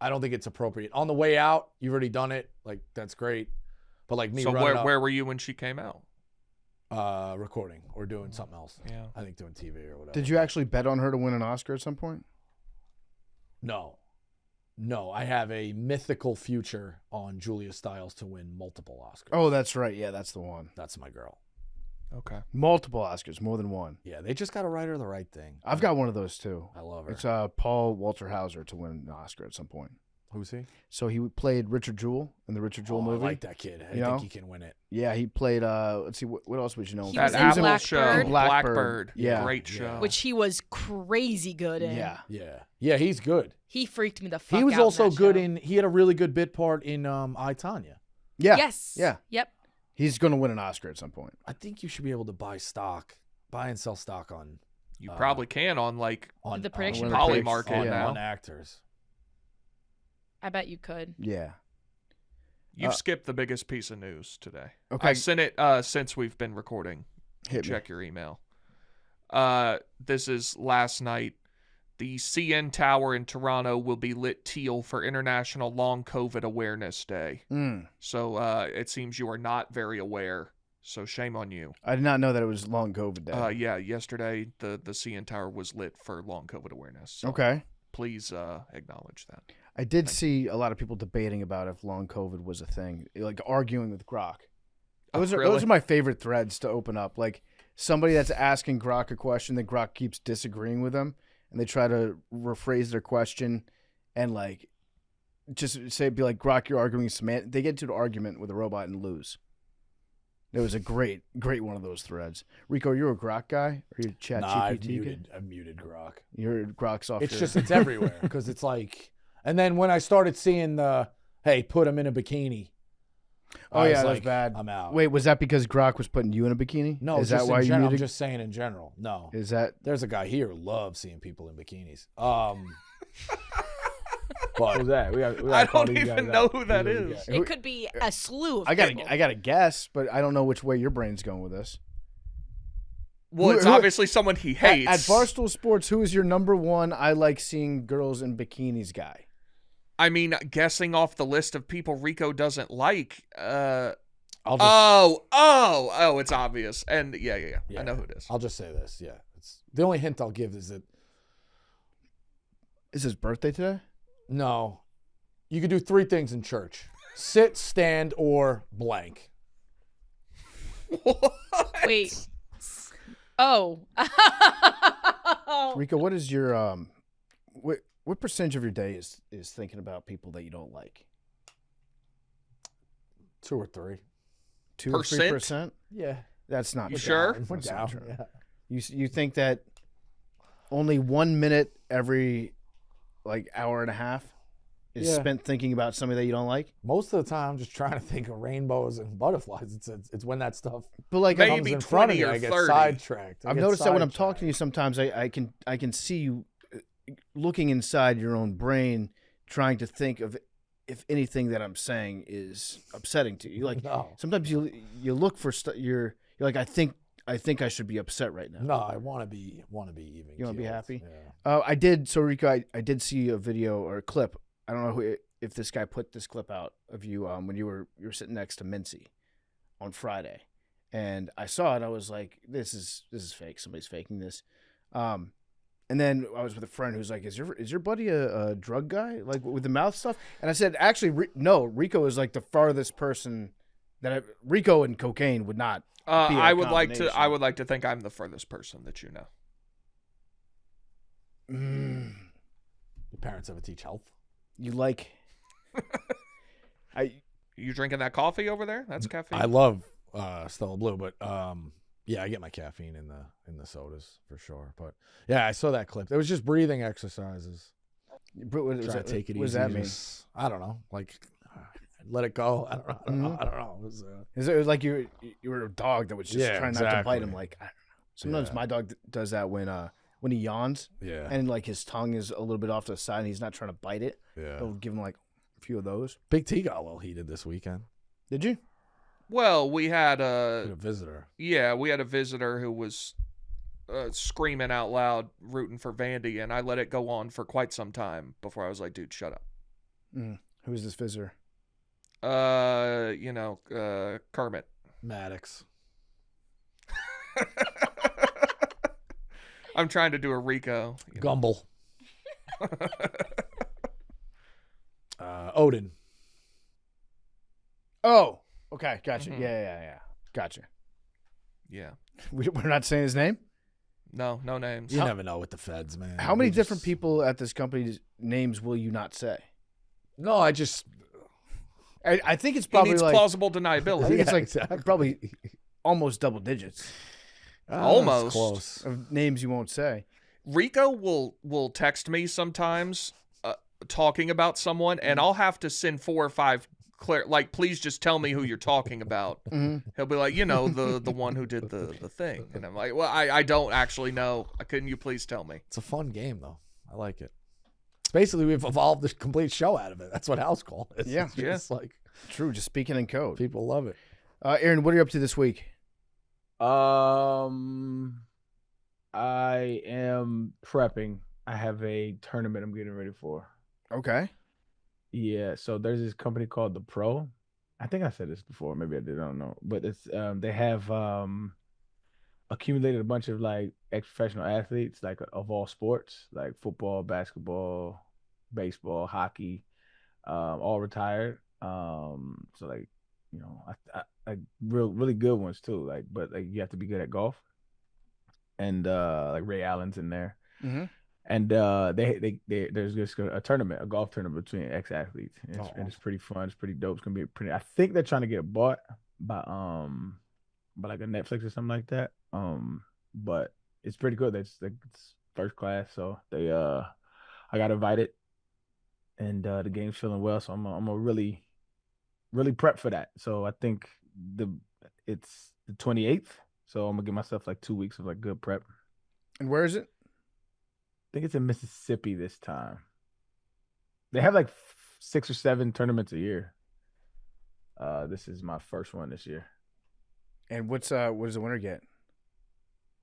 don't think it's appropriate. On the way out, you've already done it. That's great. But me So running up, where were you when she came out? recording or doing something else. Yeah. I think doing TV or whatever. Did you actually bet on her to win an Oscar at some point? No. I have a mythical future on Julia Stiles to win multiple Oscars. Oh, that's right. Yeah, that's the one. That's my girl. Okay. Multiple Oscars, more than one. Yeah, they just got to write her the right thing. I've got one of those too. I love her. It's Paul Walter Hauser to win an Oscar at some point. Who's he? So he played Richard Jewell in the Richard Jewell movie. I like that kid. I You know? think he can win it. Yeah, he played. Let's see, what else would you know? He him was for? That in Apple Blackbird. show, Blackbird. Blackbird. Yeah. Great Yeah. show. Which he was crazy good in. Yeah. Yeah, he's good. He freaked me the fuck out. He was in also that good show. he had a really good bit part in I, Tonya. Yeah. Yes. Yeah. Yep. He's going to win an Oscar at some point. I think you should be able to buy and sell stock on You probably can on The prediction market. Poly Market Yeah. now. on actors. I bet you could. Yeah. You've skipped the biggest piece of news today. Okay. I sent it since we've been recording. Hit me. Check your email. This is last night. The CN Tower in Toronto will be lit teal for International Long COVID Awareness Day. Mm. So it seems you are not very aware. So shame on you. I did not know that it was long COVID day. Yeah, yesterday the CN Tower was lit for Long COVID Awareness. So Okay. please acknowledge that. I did see a lot of people debating about if long COVID was a thing, like arguing with Grok. Those are my favorite threads to open up. Like somebody that's asking Grok a question, then Grok keeps disagreeing with them, and they try to rephrase their question and just be like, Grok, you're arguing semantics. They get into an argument with a robot and lose. It was a great one of those threads. Rico, you're a Grok guy? Or you a Chat GPT guy? I've muted Grok. You're Grok's off. It's everywhere because it's and then when I started seeing the, hey, put him in a bikini, Oh I yeah, was that was like, bad. I'm out. Wait, was that because Grok was putting you in a bikini? No, is just that why in you general. I'm muted? just saying in general. No, Is that there's a guy here who loves seeing people in bikinis. But Who's that? We got I to call don't these even guys know out. who that These are the is. guys. It could be a slew of I people. got to guess, but I don't know which way your brain's going with this. Well, it's Who- obviously someone he hates. At Barstool Sports, who is your number one I like seeing girls in bikinis guy? I mean, guessing off the list of people Rico doesn't like. I'll just, Oh, it's obvious. And yeah. I know who it is. I'll just say this. Yeah, it's the only hint I'll give is that Is his birthday today? no, you could do 3 things in church: sit, stand, or blank. What? Wait. Oh. Rico, what is your what percentage of your day is thinking about people that you don't like? 2 or 3. 2 or Percent? 3%? Yeah. That's not You true. sure? We're That's not down. true. Yeah. You think that only 1 minute every like hour and a half is Yeah. spent thinking about somebody that you don't like? Most of the time, I'm just trying to think of rainbows and butterflies. It's when that stuff But like Maybe comes in front of 20 me, or I get 30. sidetracked. I've noticed that when I'm talking to you, sometimes I can see you looking inside your own brain, trying to think of if anything that I'm saying is upsetting to you. Like No. sometimes you look for you're like I think I should be upset right now. No, I want to be even. You wanna be keeled. happy? Yeah. I did. So Rico, I did see a video or a clip. I don't know if this guy put this clip out of you when you were sitting next to Mincy on Friday, and I saw it. I was like, this is fake. Somebody's faking this. And then I was with a friend who's like, is your buddy a drug guy, like with the mouth stuff? And I said, actually, no. Rico is like the farthest person that Rico and cocaine would not. Be a I would like combination. to think I'm the furthest person that you know. Your parents ever teach health? You like? You drinking that coffee over there? That's caffeine. I love Stella Blue, but yeah, I get my caffeine in the sodas for sure. But yeah, I saw that clip. It was just breathing exercises. What Try to take it easy. What does that mean? I don't know. Like let it go. I don't know. Mhm. I don't know. It was, Is it like you were a dog that was just Yeah, trying not to bite him? exactly. Like I don't know. Sometimes Yeah. my dog does that when he yawns yeah. and like his tongue is a little bit off to the side and he's not trying to bite it. Yeah. They'll give him like a few of those. Big T got a little heated this weekend. Did you? Well, we had We had a visitor. we had a visitor who was screaming out loud, rooting for Vandy, and I let it go on for quite some time before I was like, dude, shut up. Who is this visitor? Kermit. Maddox. I'm trying to do a Rico. Gumble. Odin. Oh, okay, gotcha. Mhm. Yeah, gotcha. Yeah. We're not saying his name. No names. You never know with the feds, man. How many We different just- people at this company's names will you not say? No, I just I think it's He probably needs like plausible I think deniability. it's like exactly. probably almost double digits That's Almost. close. of names you won't say. Rico will text me sometimes talking about someone, and I'll have to send 4 or 5 like, please just tell me who you're talking about. He'll be like, the one who did the thing, and I'm like, well, I don't actually know. Couldn't you please tell me? It's a fun game though. I like it. It's basically we've evolved the complete show out of it. That's what house call is. Yeah. It's just like True, just speaking in code. people love it. Aaron, what are you up to this week? I am prepping. I have a tournament I'm getting ready for. Okay. Yeah, so there's this company called The Pro. I think I said this before, maybe I did, I don't know. But it's they have accumulated a bunch of like ex-professional athletes, like of all sports, like football, basketball, baseball, hockey, all retired. So like, I really good ones too. Like, but like you have to be good at golf. And like Ray Allen's in there. Mm-hmm. And there's just a tournament, a golf tournament between ex-athletes. And it's pretty fun. It's pretty dope. It's gonna be pretty. I think they're trying to get it bought by like a Netflix or something like that. But it's pretty good. It's first class. So I got invited, and the game's feeling well. So I'm a really really prep for that. So I think it's the 28th. So I'm gonna give myself like 2 weeks of like good prep. And where is it? I think it's in Mississippi this time. They have like 6 or 7 tournaments a year. This is my first one this year. And what does the winner get?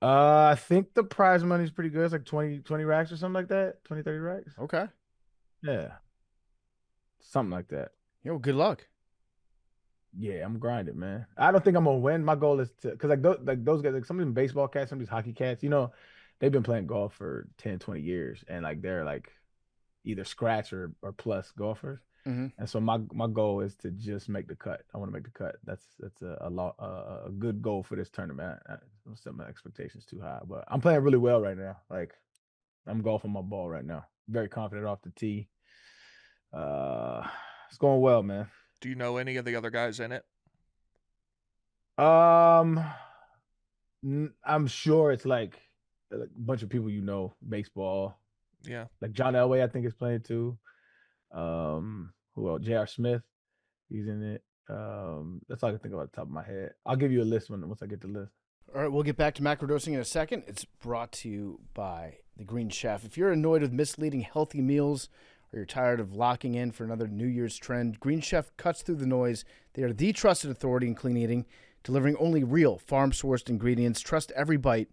I think the prize money is pretty good. It's like 20 racks or something like that. 20, 30 racks. Okay. Yeah. Something like that. Yo, good luck. Yeah, I'm grinding, man. I don't think I'm gonna win. My goal is to, because those guys, like some of them baseball cats, some of these hockey cats, they've been playing golf for 10, 20 years, and like they're like either scratch or plus golfers. Mm-hmm. And so my goal is to just make the cut. I want to make the cut. That's a good goal for this tournament. I don't set my expectations too high, but I'm playing really well right now. Like I'm golfing my ball right now. Very confident off the tee. It's going well, man. Do you know any of the other guys in it? I'm sure it's like a bunch of people baseball. Yeah. Like John Elway, I think is playing too. Who else? J.R. Smith, he's in it. That's all I can think about the top of my head. I'll give you a list once I get the list. All right, we'll get back to macrodosing in a second. It's brought to you by The Green Chef. If you're annoyed with misleading healthy meals or you're tired of locking in for another New Year's trend, Green Chef cuts through the noise. They are the trusted authority in clean eating, delivering only real farm-sourced ingredients. Trust every bite.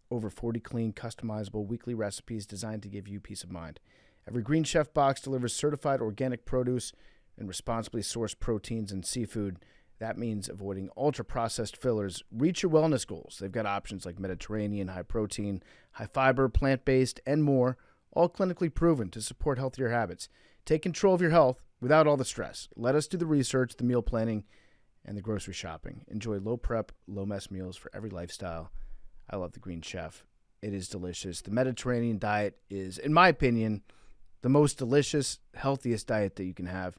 Over 40 clean, customizable weekly recipes designed to give you peace of mind. Every Green Chef box delivers certified organic produce and responsibly sourced proteins and seafood. That means avoiding ultra-processed fillers. Reach your wellness goals. They've got options like Mediterranean, high-protein, high-fiber, plant-based, and more, all clinically proven to support healthier habits. Take control of your health without all the stress. Let us do the research, the meal planning, and the grocery shopping. Enjoy low-prep, low-mess meals for every lifestyle. I love the Green Chef. It is delicious. The Mediterranean diet is, in my opinion, the most delicious, healthiest diet that you can have.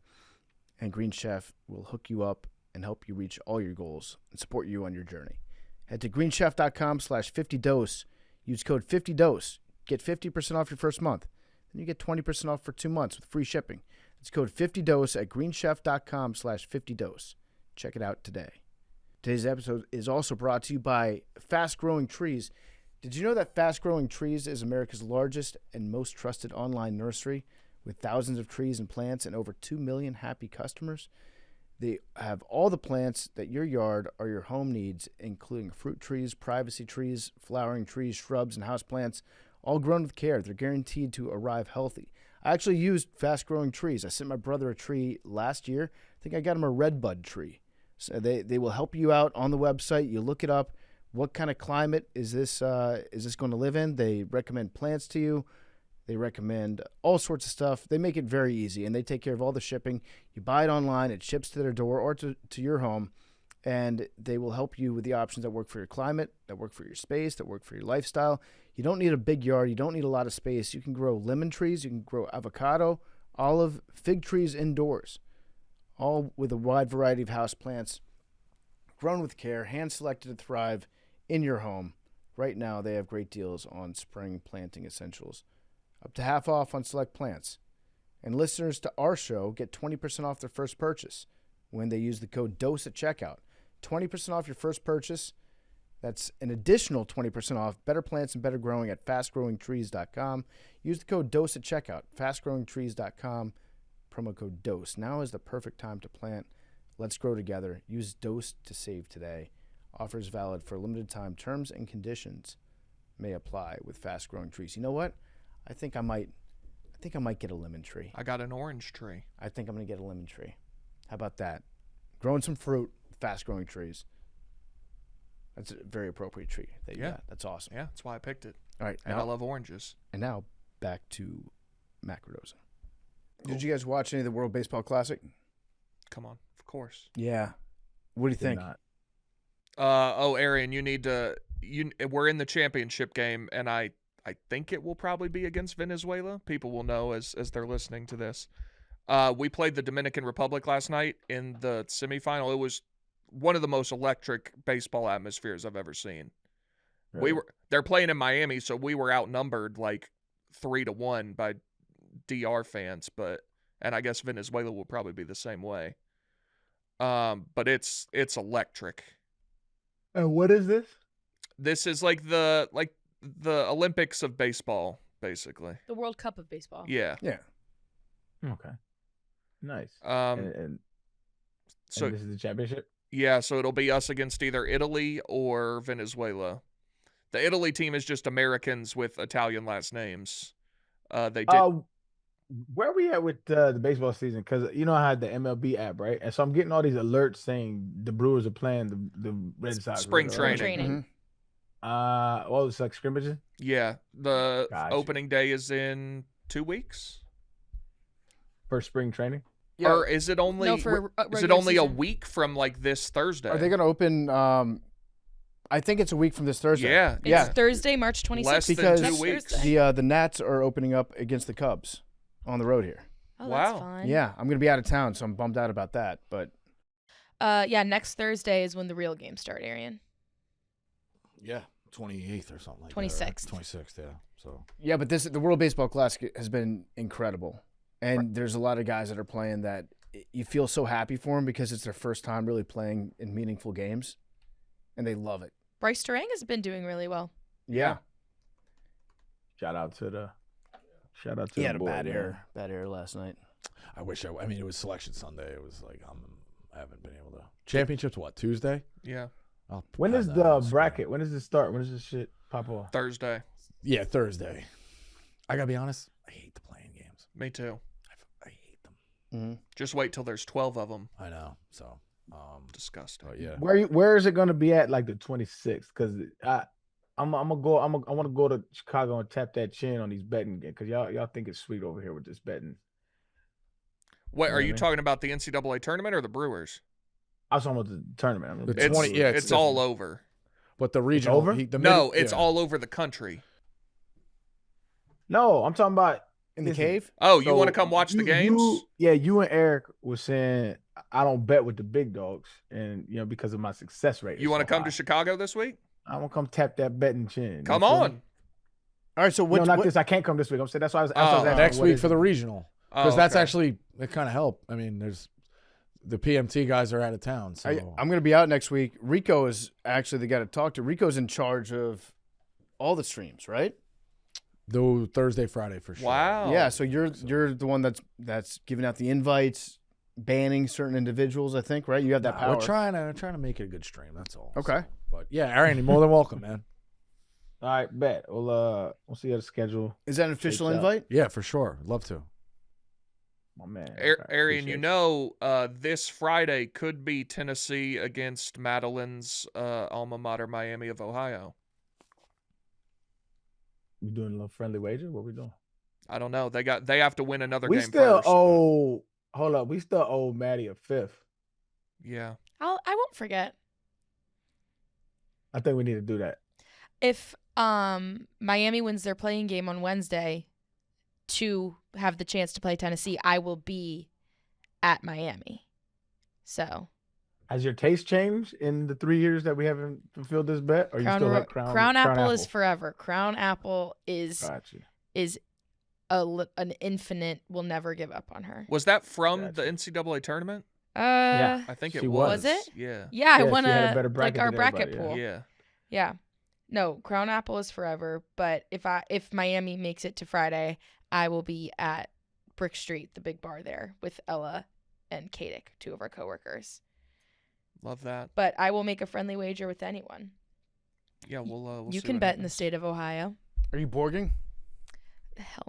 And Green Chef will hook you up and help you reach all your goals and support you on your journey. Head to greenchef.com/50dose. Use code 50dose. Get 50% off your first month. Then you get 20% off for 2 months with free shipping. It's code 50dose at greenchef.com/50dose. Check it out today. Today's episode is also brought to you by Fast Growing Trees. Did you know that Fast Growing Trees is America's largest and most trusted online nursery with thousands of trees and plants and over 2 million happy customers? They have all the plants that your yard or your home needs, including fruit trees, privacy trees, flowering trees, shrubs, and houseplants, all grown with care. They're guaranteed to arrive healthy. I actually used Fast Growing Trees. I sent my brother a tree last year. I think I got him a redbud tree. So they will help you out on the website. You look it up. What kind of climate is this going to live in? They recommend plants to you. They recommend all sorts of stuff. They make it very easy, and they take care of all the shipping. You buy it online. It ships to their door or to your home, and they will help you with the options that work for your climate, that work for your space, that work for your lifestyle. You don't need a big yard. You don't need a lot of space. You can grow lemon trees. You can grow avocado, olive, fig trees indoors, all with a wide variety of house plants, grown with care, hand-selected to thrive in your home. Right now, they have great deals on spring planting essentials, up to half off on select plants. And listeners to our show get 20% off their first purchase when they use the code DOSE at checkout. 20% off your first purchase. That's an additional 20% off Better Plants and Better Growing at fastgrowingtrees.com. Use the code DOSE at checkout, fastgrowingtrees.com, promo code DOSE. Now is the perfect time to plant. Let's grow together. Use DOSE to save today. Offers valid for a limited time. Terms and conditions may apply with Fast Growing Trees. You know what? I think I might get a lemon tree. I got an orange tree. I think I'm going to get a lemon tree. How about that? Growing some fruit, Fast Growing Trees. That's a very appropriate tree that you got. That's awesome. Yeah, that's why I picked it. All right. And I love oranges. And now back to macrodosing. Did you guys watch any of the World Baseball Classic? Come on, of course. Yeah. What do you think? Arian, you need to. We're in the championship game, and I think it will probably be against Venezuela. People will know as they're listening to this. We played the Dominican Republic last night in the semifinal. It was one of the most electric baseball atmospheres I've ever seen. Right. They're playing in Miami, so we were outnumbered like 3-1 by DR fans, and I guess Venezuela will probably be the same way. But it's electric. And what is this? This is like the Olympics of baseball, basically. The World Cup of baseball. Yeah. Yeah. Okay. Nice. Um. So and this is the championship? yeah, so it'll be us against either Italy or Venezuela. The Italy team is just Americans with Italian last names. They did. Where are we at with the baseball season? Because I had the MLB app, right? And so I'm getting all these alerts saying the Brewers are playing the Red Sox. Spring right? training. Well, it's like scrimmages. Yeah, the Gotcha. opening day is in 2 weeks. For spring training. Yeah. Or is it only? No, for is it only a week from like this Thursday? Are they going to open? I think it's a week from this Thursday. Yeah. It's Thursday, March 26th. Less than Because 2 weeks. the Nats are opening up against the Cubs on the road here. Oh, Wow. that's fine. Yeah, I'm going to be out of town, so I'm bummed out about that. But next Thursday is when the real games start, Arian. Yeah, 28th or something like 26th. that. 26th, yeah. So yeah, but the World Baseball Classic has been incredible, and there's a lot of guys that are playing that you feel so happy for them because it's their first time really playing in meaningful games, and they love it. Bryce Durang has been doing really well. Yeah, Shout out to the he had a boy, bad man. error last night. I wish I mean, it was Selection Sunday. It was like I haven't been able to. Championship's what, Tuesday? Yeah, When have is that the on the bracket? screen. When does it start? When does this shit pop off? Thursday. Yeah, Thursday. I gotta be honest. I hate the playing games. Me too. I hate them. Mm-hmm. Just wait till there's 12 of them. I know. So, Disgusting. but yeah. Where is it going to be at? Like the 26th? Because I want to go to Chicago and tap that chin on these betting games because y'all think it's sweet over here with this betting. What You know are what I you mean? talking about? The NCAA tournament or the Brewers? I was talking about the tournament. I mean, The It's 20 yeah, it's all over. But the regional over? No, it's all over the country. No, I'm talking about In the listen, cave? Oh, you so want to come watch the games? You and Eric was saying I don't bet with the big dogs, and because of my success rate. You want to come to Chicago this week? I want to come tap that betting chin. Come You feel me? on. All right, so No, not this. I can't come this week. I'm saying that's why I was asking next what week is for it? the regional. Oh, Because that's okay. actually it kind of helped. I mean, there's the PMT guys are out of town. So I'm going to be out next week. Rico is actually the guy to talk to. Rico's in charge of all the streams, right? the Thursday, Friday for sure. Wow. Yeah, so you're the one that's giving out the invites, banning certain individuals, I think, right? You have that power. We're trying to make it a good stream. That's all. Okay. So, but yeah, Aaron, you're more than welcome, man. All right, bet. We'll see how the schedule. Is that an official It's, invite? Yeah, for sure. I'd love to. My man. Arian, Appreciate this Friday could be Tennessee against Madeline's alma mater, Miami of Ohio. We doing a little friendly wager? What we doing? I don't know. They have to win another We game still first. owe. Hold up. We still owe Maddie a fifth. Yeah. I won't forget. I think we need to do that. If Miami wins their playing game on Wednesday to have the chance to play Tennessee, I will be at Miami. So Has your taste changed in the 3 years that we haven't fulfilled this bet? Or you still like Crown Apple is forever. Crown Apple is Gotcha. an infinite. Will never give up on her. Was that from Gotcha. the NCAA tournament? Yeah. I think She it was. Was it? Yeah. Yeah, I Yeah, won she had a better like bracket our than bracket everybody, pool. Yeah. Yeah. No, Crown Apple is forever, but if Miami makes it to Friday, I will be at Brick Street, the big bar there, with Ella and Kadick, two of our coworkers. Love that. But I will make a friendly wager with anyone. Yeah, we'll You see can what bet in the happens. state of Ohio. Are you borging? Hell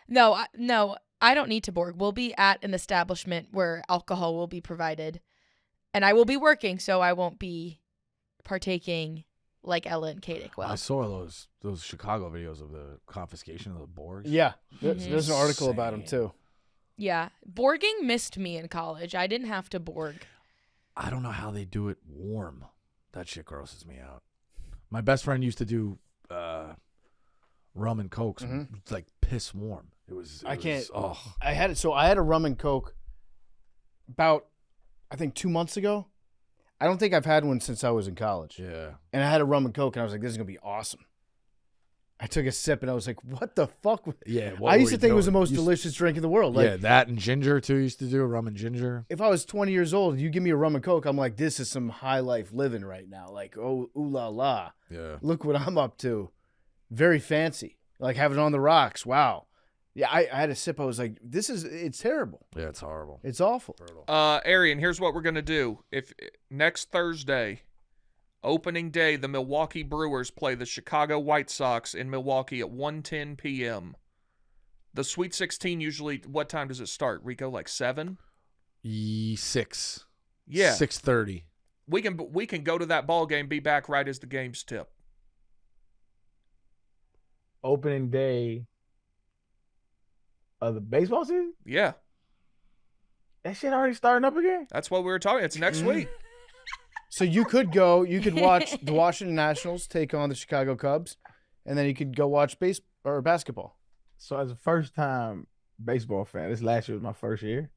no. No, I don't need to Borg. We'll be at an establishment where alcohol will be provided, and I will be working, so I won't be partaking like Ella and Kadick will. I saw those Chicago videos of the confiscation of the Borgs. Yeah. Mhm. There's an article about him, Insane. too. Yeah, Borging missed me in college. I didn't have to Borg. I don't know how they do it warm. That shit grosses me out. My best friend used to do rum and cokes, Mhm. like piss warm. I can't- Oh, I had a rum and Coke about, I think, 2 months ago. I don't think I've had one since I was in college. yeah. And I had a rum and Coke, and I was like, this is going to be awesome. I took a sip and I was like, "What the fuck?" Yeah, I used to think it was the most delicious drink in the world. Like, yeah, that and ginger too. Used to do rum and ginger. if I was 20 years old, you give me a rum and coke, I'm like, "This is some high life living right now." Like, oh, ooh la la, Yeah, look what I'm up to. Very fancy, like having it on the rocks. Wow. Yeah, I had a sip. I was like, it's terrible. yeah, it's horrible. It's awful. Arian, here's what we're gonna do. If next Thursday, opening day, the Milwaukee Brewers play the Chicago White Sox in Milwaukee at 1:10 p.m. The Sweet 16 usually, what time does it start, Rico? Like 7? 6. Yeah. 6:30. We can go to that ball game, be back right as the game's tip. Opening day of the baseball season? Yeah. That shit already starting up again? That's what we were talking. It's next week. So you could go. You could watch the Washington Nationals take on the Chicago Cubs, and then you could go watch basketball. So as a first-time baseball fan, this last year was my first year.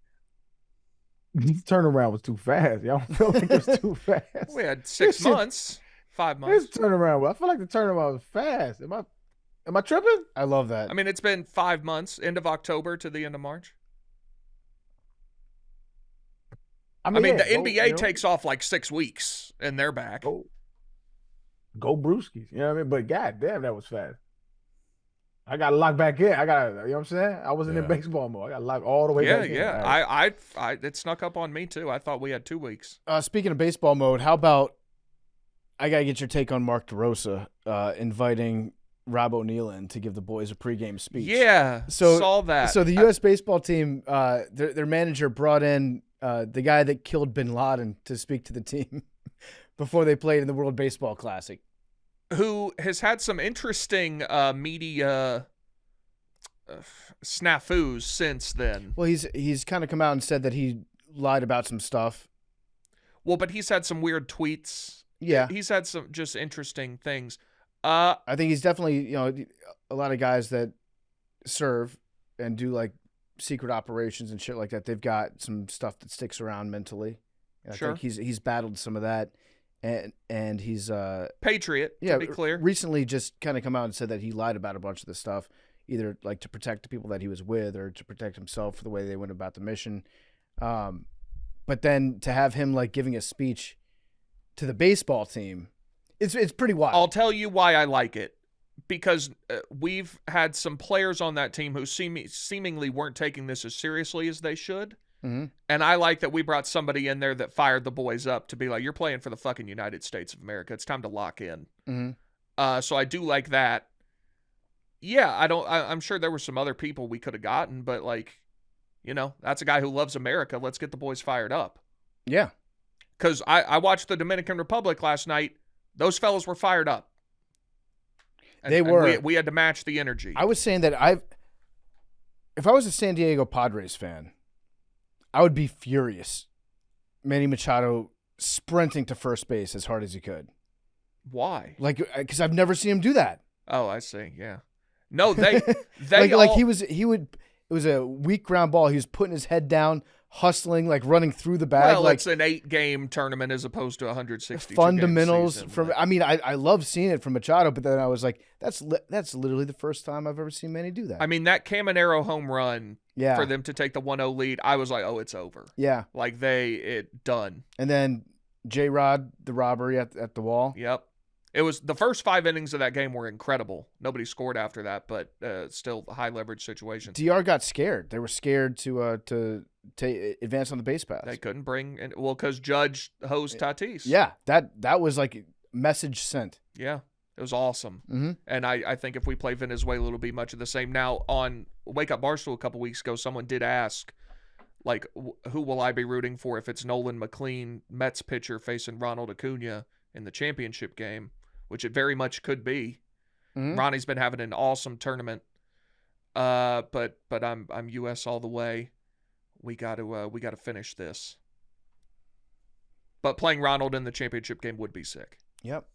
This turnaround was too fast. Y'all don't feel like it was too fast? We had 6 months, 5 months. This turnaround, I feel like the turnaround was fast. Am I tripping? I love that. I mean, it's been 5 months, end of October to the end of March. I mean, yeah, the NBA takes off like 6 weeks, and they're back. Go Brewskis. You know what I mean? But goddamn, that was fast. I got to lock back in. You know what I'm saying? I wasn't in baseball mode. I got to lock all the way back in. Yeah. Right. I it snuck up on me too. I thought we had 2 weeks. Speaking of baseball mode, how about I got to get your take on Mark DeRosa inviting Rob O'Neill in to give the boys a pregame speech. Yeah, saw that. So the U.S. baseball team, their manager brought in the guy that killed Bin Laden to speak to the team before they played in the World Baseball Classic. Who has had some interesting media snafus since then. Well, he's kind of come out and said that he lied about some stuff. Well, but he's had some weird tweets. Yeah. He's had some just interesting things. I think he's definitely, a lot of guys that serve and do like secret operations and shit like that. They've got some stuff that sticks around mentally. And I think he's battled some of that. And he's Patriot, to be clear. Recently just kind of come out and said that he lied about a bunch of this stuff, either like to protect the people that he was with or to protect himself for the way they went about the mission. But then to have him like giving a speech to the baseball team, it's pretty wild. I'll tell you why I like it. Because we've had some players on that team who seemingly weren't taking this as seriously as they should. Mm-hmm. And I like that we brought somebody in there that fired the boys up to be like, you're playing for the fucking United States of America. It's time to lock in. Mm-hmm. So I do like that. Yeah, I'm sure there were some other people we could have gotten, but like, that's a guy who loves America. Let's get the boys fired up. Yeah. Because I watched the Dominican Republic last night. Those fellas were fired up. They were. And we had to match the energy. I was saying that if I was a San Diego Padres fan, I would be furious. Manny Machado sprinting to first base as hard as he could. Why? Like, because I've never seen him do that. Oh, I see. Yeah. No, they it was a weak ground ball. He was putting his head down, hustling, like running through the bag. Well, like, it's an 8-game tournament as opposed to 162 fundamentals season. I love seeing it from Machado, but then I was like, that's literally the first time I've ever seen Manny do that. I mean, that Caminero home run for them to take the 1-0 lead, I was like, oh, it's over. Yeah. Like done. And then J-Rod, the robbery at the wall. Yep. It was the first 5 innings of that game were incredible. Nobody scored after that, but still high leverage situations. DR got scared. They were scared to advance on the base paths. They couldn't bring in, because Judge hosed Tatis. Yeah, that was like message sent. Yeah, it was awesome. Mm-hmm. And I think if we play Venezuela, it'll be much of the same. Now, on Wake Up Barstool a couple weeks ago, someone did ask, like, who will I be rooting for if it's Nolan McLean, Mets pitcher, facing Ronald Acuna in the championship game, which it very much could be. Mm-hmm. Ronnie's been having an awesome tournament. But I'm US all the way. We got to finish this. But playing Ronald in the championship game would be sick. Yep.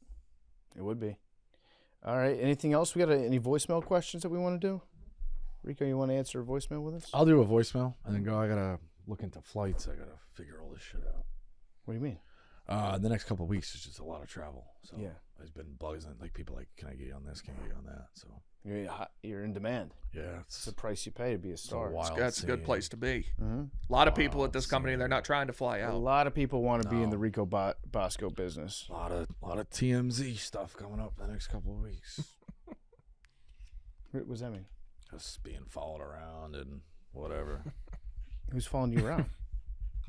It would be. All right. Anything else? We got any voicemail questions that we want to do? Rico, you want to answer a voicemail with us? I'll do a voicemail and then go. I gotta look into flights. I gotta figure all this shit out. What do you mean? The next couple of weeks is just a lot of travel. So yeah. has been buzzing. Like people like, can I get you on this? Can I get you on that? So You're in demand. yeah, It's the price you pay to be a star. That's a good place to be. Mm-hmm. A lot of people at this company, they're not trying to fly A out. lot of people want to be in the Rico Bosco business. A lot of TMZ stuff coming up the next couple of weeks. What does that mean? Just being followed around and whatever. Who's following you around?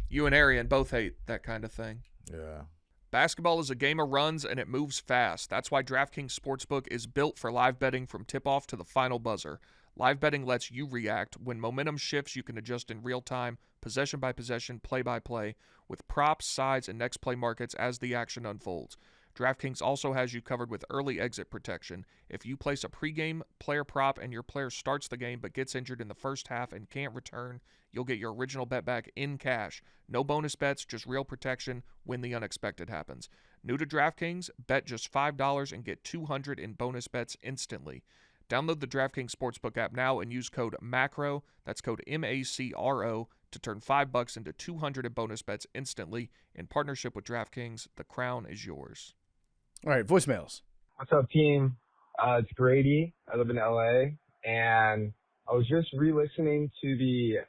You and Arian both hate that kind of thing. Yeah. Basketball is a game of runs, and it moves fast. That's why DraftKings Sportsbook is built for live betting from tip-off to the final buzzer. Live betting lets you react. When momentum shifts, you can adjust in real time, possession by possession, play by play, with props, sides, and next play markets as the action unfolds. DraftKings also has you covered with early exit protection. If you place a pregame player prop and your player starts the game but gets injured in the first half and can't return, you'll get your original bet back in cash. No bonus bets, just real protection when the unexpected happens. New to DraftKings? Bet just $5 and get $200 in bonus bets instantly. Download the DraftKings Sportsbook app now and use code MACRO, that's code MACRO, to turn $5 into $200 in bonus bets instantly. In partnership with DraftKings, the crown is yours. All right, voicemails. What's up, team? It's Grady. I live in LA, and I was just re-listening to the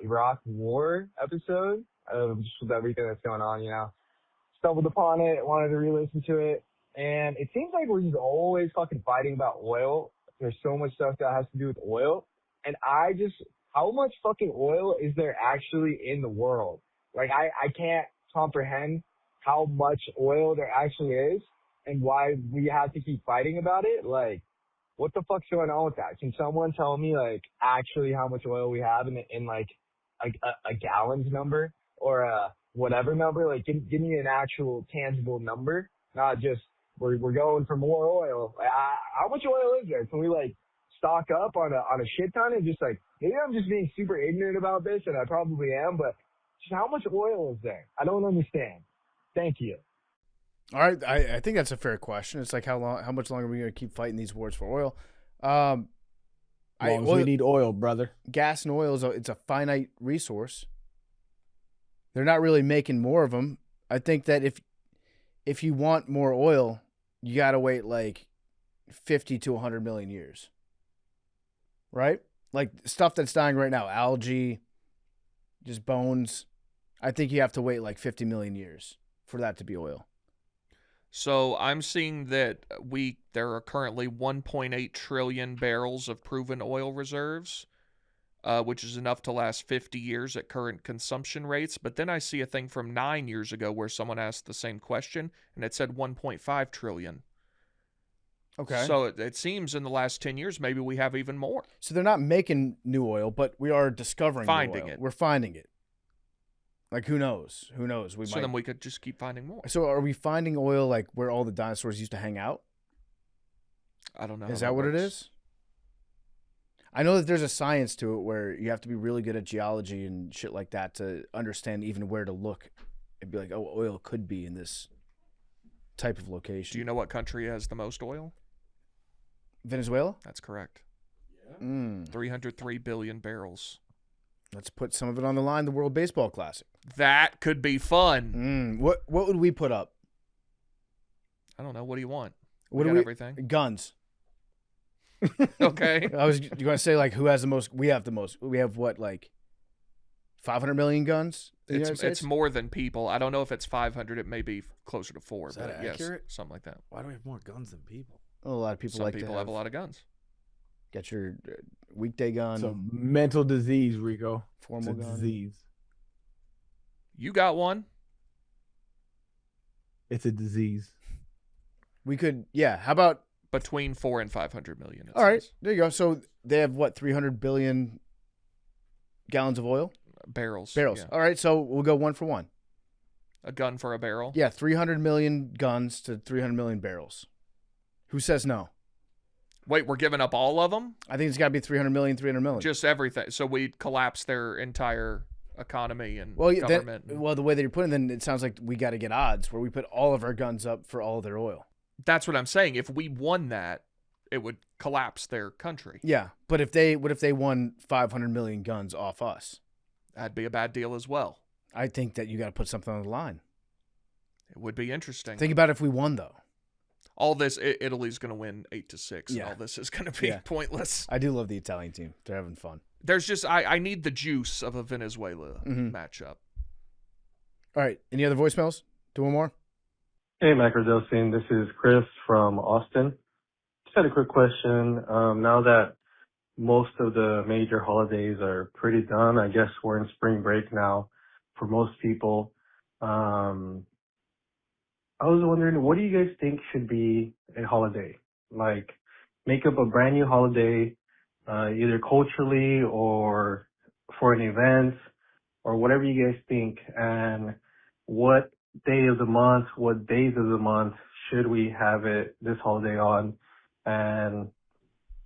Iraq War episode, just with everything that's going on, Stumbled upon it, wanted to re-listen to it, and it seems like we're just always fucking fighting about oil. There's so much stuff that has to do with oil, and how much fucking oil is there actually in the world? Like, I can't comprehend how much oil there actually is and why we have to keep fighting about it. Like, what the fuck's going on with that? Can someone tell me, like, actually how much oil we have in like a gallons number or a whatever number? Like, give me an actual tangible number, not just we're going for more oil. Like, how much oil is there? Can we, like, stock up on a shit ton and just, like, maybe I'm just being super ignorant about this, and I probably am, but just how much oil is there? I don't understand. Thank you. All right, I think that's a fair question. It's like how much longer are we going to keep fighting these wars for oil? As long as we need oil, brother. Gas and oil it's a finite resource. They're not really making more of them. I think that if you want more oil, you got to wait like 50 to 100 million years. Right? Like stuff that's dying right now, algae, just bones. I think you have to wait like 50 million years for that to be oil. So I'm seeing that there are currently 1.8 trillion barrels of proven oil reserves, which is enough to last 50 years at current consumption rates. But then I see a thing from 9 years ago where someone asked the same question, and it said 1.5 trillion. Okay. So it seems in the last 10 years, maybe we have even more. So they're not making new oil, but we are discovering finding new oil. it. We're finding it. Like, who knows? Then we could just keep finding more. So are we finding oil like where all the dinosaurs used to hang out? I don't know. Is that what it is? I know that there's a science to it where you have to be really good at geology and shit like that to understand even where to look. It'd be like, oh, oil could be in this type of location. Do you know what country has the most oil? Venezuela? That's correct. Yeah. 303 billion barrels. Let's put some of it on the line. The World Baseball Classic. That could be fun. What would we put up? I don't know. What do you want? What we do got we? Everything. Guns. Okay. You going to say like who has the most? We have the most. We have what, like 500 million guns? It's more than people. I don't know if it's 500. It may be closer to 4. Is that but accurate? Yes, something like that. Why do we have more guns than people? A lot of people Some like people to have a lot of guns. Get your weekday gun. It's a mental disease, Rico. Formal it's a gun. disease. You got one. It's a disease. We could, yeah. How about Between 4 and 500 million. all right? There you go. So they have what, 300 billion gallons of oil? Barrels. Barrels. Yeah. All right. So we'll go 1 for 1. A gun for a barrel. Yeah, 300 million guns to 300 million barrels. Who says no? Wait, we're giving up all of them? I think it's got to be 300 million, 300 million. Just everything. So we collapse their entire economy and well, government. well, the way that you're putting it, then it sounds like we got to get odds where we put all of our guns up for all of their oil. That's what I'm saying. If we won that, it would collapse their country. Yeah, but what if they won 500 million guns off us? That'd be a bad deal as well. I think that you got to put something on the line. It would be interesting. Think about if we won, though. All this, Italy's going to win 8-6. Yeah. And all this is going to be pointless. I do love the Italian team. They're having fun. There's just I need the juice of a Venezuela matchup. All right. Any other voicemails? Do one more. Hey, Macrodosing. This is Chris from Austin. Just had a quick question. Now that most of the major holidays are pretty done, I guess we're in spring break now for most people. I was wondering, what do you guys think should be a holiday? Like, make up a brand new holiday, either culturally or for an event or whatever you guys think. And what day of the month, what days of the month should we have this holiday on? And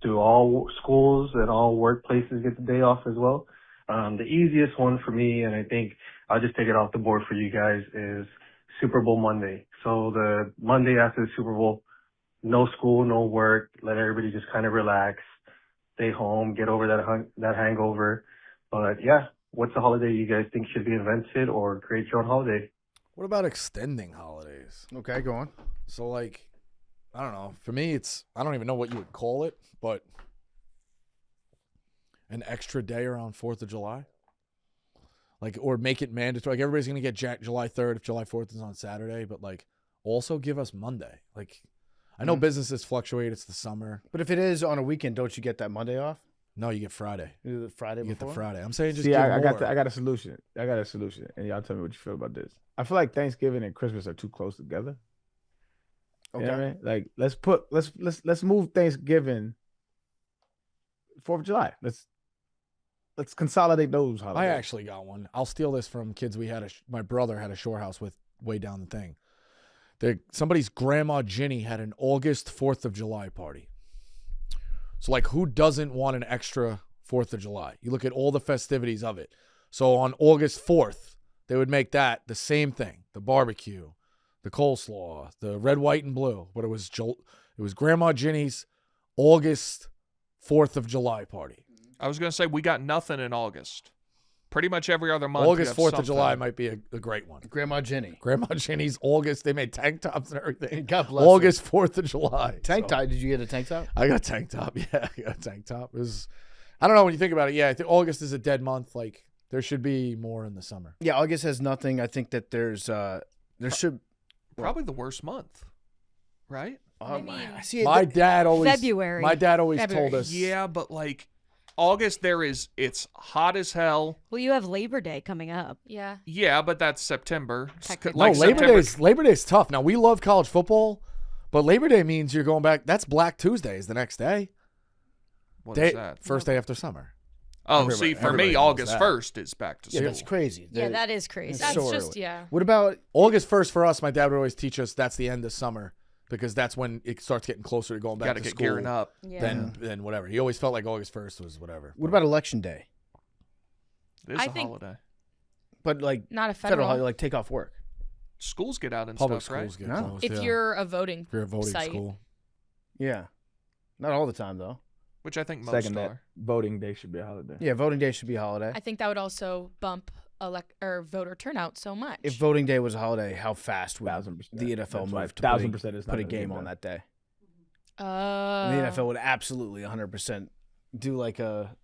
do all schools and all workplaces get the day off as well? The easiest one for me, and I think I'll just take it off the board for you guys, is Super Bowl Monday. So the Monday after the Super Bowl, no school, no work, let everybody just kind of relax, stay home, get over that hangover. But yeah, what's the holiday you guys think should be invented or create your own holiday? What about extending holidays? Okay, go on. So, like, I don't know. For me, I don't even know what you would call it, but an extra day around 4th of July. Like, or make it mandatory. Like, everybody's going to get July 3rd if July 4th is on Saturday, but, like, also give us Monday. Like, I know businesses fluctuate. It's the summer. But if it is on a weekend, don't you get that Monday off? No, you get Friday. You do the Friday You get the before? Friday. I'm saying just See, give I more. got a solution. And y'all tell me what you feel about this. I feel like Thanksgiving and Christmas are too close together. Okay. You know what I mean? Like, let's move Thanksgiving 4th of July. Let's consolidate those holidays. I actually got one. I'll steal this from kids we had. My brother had a shore house with way down the thing. Somebody's grandma Ginny had an August 4th of July party. So, like, who doesn't want an extra 4th of July? You look at all the festivities of it. So on August 4th, they would make that the same thing: the barbecue, the coleslaw, the red, white, and blue. But it was Grandma Ginny's August 4th of July party. I was going to say we got nothing in August. Pretty much every other month. August we have 4th of something. July might be a great one. Grandma Jenny. Grandma Ginny's August. They made tank tops and everything. God bless August 4th of July. Tank So, top. Did you get a tank top? I got a tank top. Yeah, I got a tank top. It was, I don't know when you think about it. Yeah, I think August is a dead month. Like, there should be more in the summer. Yeah, August has nothing. I think that there should. Probably the worst month, right? I mean, I see it. My dad always February. My dad always February. told us. Yeah, but like August, it's hot as hell. Well, you have Labor Day coming up. yeah. Yeah, but that's September. Technically. No, September. Labor Day's tough. Now, we love college football, but Labor Day means you're going back. That's Black Tuesday is the next day. What is that? First day after summer. Oh, see, for everybody me, knows August that. 1st is back to Yeah, school. that's crazy. Yeah, that is crazy. It's That's so just, early. yeah. What about August 1st for us, my dad would always teach us that's the end of summer because that's when it starts getting closer to going back Got to to get school. gearing up. Yeah. Then whatever. He always felt like August 1st was whatever. what about Election Day? It is I a think- holiday. But like Not a federal federal. holiday, like take off work. Schools get out and Public stuff, right? schools get No. closed. If yeah. you're a voting If you're a voting site. school. Yeah, not all the time though. Which I think most Second, are. that voting day should be a holiday. Yeah, voting day should be a holiday. I think that would also bump voter turnout so much. If voting day was a holiday, how fast would 1000%. the NFL That's why move to 1000% is not put a gonna get game on done. that day? Oh. The NFL would absolutely 100% do like a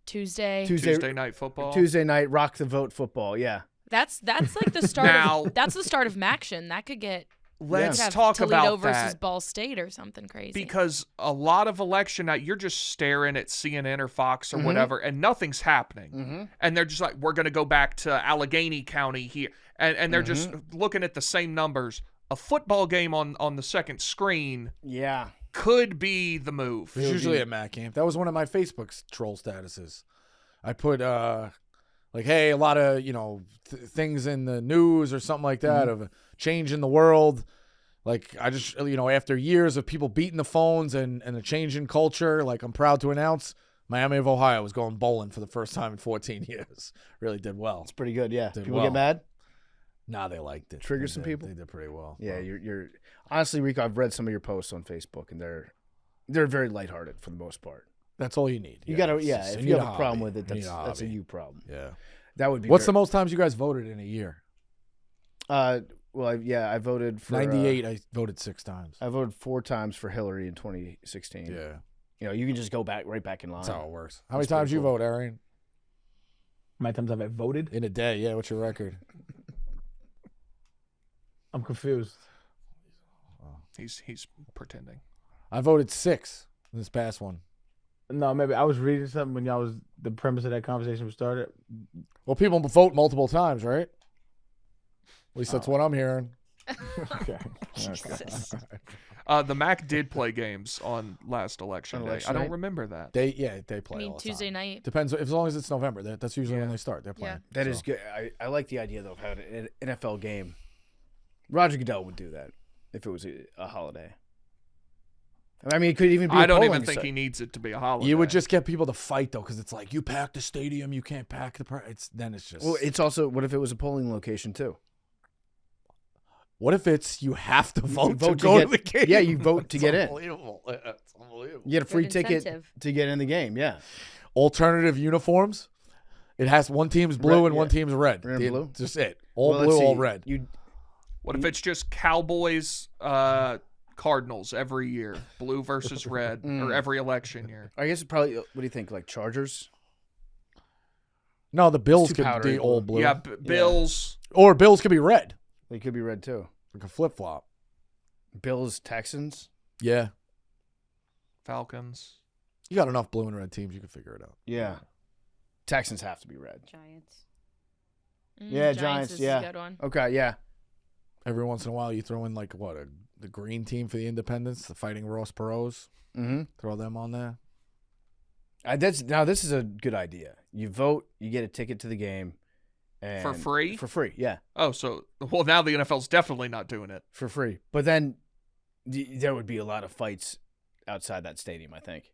Tuesday. Tuesday night football. Tuesday night rock the vote football. Yeah, That's like the start. Now- That's the start of Maction. That could get. Let's could have talk Toledo about versus that. Ball State or something crazy. Because a lot of election night, you're just staring at CNN or Fox or whatever, and nothing's happening. And they're just like, we're going to go back to Allegheny County here. And they're just looking at the same numbers. A football game on the second screen yeah. could be the move. It's usually at Mac Camp. That was one of my Facebook troll statuses. I put like, hey, a lot of things in the news or something like that of a change in the world. Like I just after years of people beating the phones and a change in culture, like I'm proud to announce Miami of Ohio was going bowling for the first time in 14 years. Really did well. It's pretty good. Yeah, Did people well. get mad. Nah, they liked it. Trigger They some did. people? They did pretty well. Yeah, Well, you're honestly, Rico. I've read some of your posts on Facebook, and they're very lighthearted for the most part. that's all you need. You gotta, it's just- if need you a have a problem hobby. with it, You need that's a hobby. you problem. Yeah. That would be. What's the most times you guys voted in a year? Well, I voted for 98. I voted 6 times. I voted 4 times for Hillary in 2016. Yeah, You know, you can just go right back in line. that's how it works. How many That's pretty times you cool. vote, Arian? How many times have I voted? In a day? Yeah. What's your record? I'm confused. He's pretending. I voted 6 in this past one. No, maybe I was reading something when the premise of that conversation was started. Well, people vote multiple times, right? At least that's what I'm hearing. Okay. Jesus. The Mac did play games on last election On day. election I don't night? remember that. They play I mean, all the Tuesday time. night. Depends. As long as it's November, that's usually when Yeah. they start. They're playing. That is good. I like the idea though of having an NFL game. Roger Goodell would do that if it was a holiday. I mean, it could even be. I a don't even polling think site. he needs it to be a holiday. You would just get people to fight though, because it's like you pack the stadium, you can't pack the. It's just. Well, it's also what if it was a polling location too? What if it's you have to vote to vote to go get- to the game? yeah, you vote to It's get in. unbelievable. It's unbelievable. You get a free Good ticket incentive. to get in the game. Yeah, Alternative uniforms. It has one team's blue Red, and one yeah. team's red. Red and blue? Just it. All Well, let's blue, all see. red. What if it's just Cowboys, Cardinals every year, blue versus red, or every election year? I guess it probably. What do you think? Like Chargers? No, the Bills too could powdery be all blue. Yeah, Bills. Or Bills could be red. They could be red too. Like a flip flop. Bills, Texans. Yeah. Falcons. You got enough blue and red teams, you can figure it out. Yeah, Texans have to be red. Giants. Yeah, Giants, is yeah. a good one. Okay, yeah. Every once in a while, you throw in like the green team for the Independents, the Fighting Ross Perot. Mm-hmm. Throw them on there. This is a good idea. You vote, you get a ticket to the game, and For free? For free, yeah, Oh, well, now the NFL's definitely not doing it. for free. But then there would be a lot of fights outside that stadium, I think,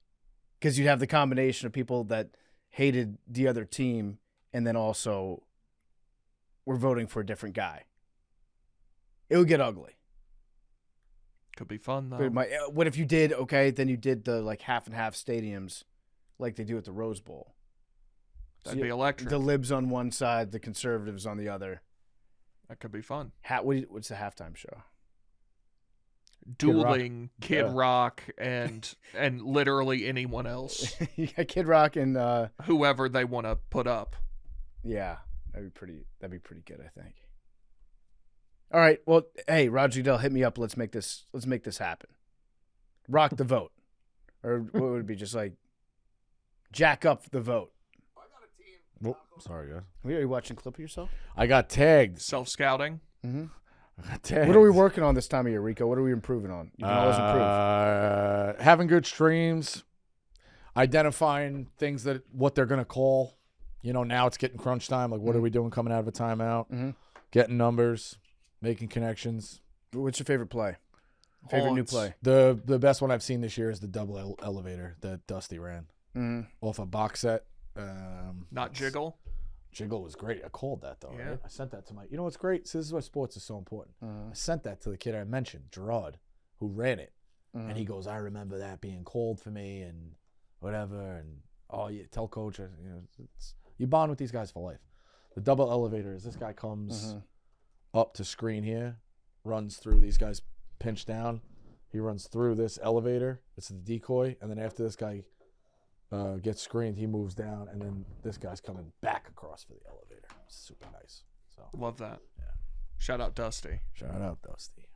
because you'd have the combination of people that hated the other team and then also were voting for a different guy. It would get ugly. Could be fun, though. But what if you did, okay, then you did the like half and half stadiums like they do at the Rose Bowl. So That'd be electric. The libs on one side, the conservatives on the other. That could be fun. What's the halftime show? Dueling Kid Yeah. Rock and literally anyone else, You got Kid Rock and whoever they want to put up. yeah, that'd be pretty good, I think. All right, well, hey, Roger Goodell, hit me up. Let's make this happen. Rock the vote, or what would it be? Just like jack up the vote. Oh, sorry, guys. Are you watching a clip of yourself? I got tagged. Self scouting. Mm-hmm. I got tagged. What are we working on this time of year, Rico? What are we improving on? You can always improve. Having good streams, identifying things what they're gonna call. You know, now it's getting crunch time. Like, what are we doing coming out of a timeout? Mhm. Getting numbers, making connections. What's your favorite play? Favorite new Haunts. play? The best one I've seen this year is the double elevator that Dusty ran Mm-hmm. off a box set. Not jiggle. Jiggle was great. I called that though. Yeah. Right? I sent that to my. You know what's great? So this is why sports is so important. I sent that to the kid I mentioned, Gerard, who ran it, and he goes, "I remember that being called for me and whatever." And oh, yeah, tell coach. You know, you bond with these guys for life. The double elevator is this guy comes up to screen here, runs through these guys, pinch down. He runs through this elevator. It's the decoy, and then after this guy gets screened, he moves down, and then this guy's coming back across for the elevator. Super nice. So Love that. Yeah. Shout out Dusty. shout out Dusty.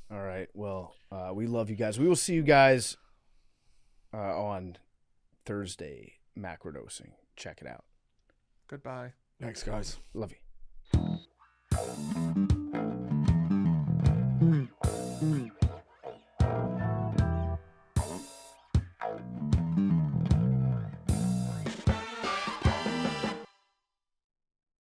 All right. Well, we love you guys. We will see you guys on Thursday. Macrodosing. Check it out. Goodbye. Thanks, guys. Love you.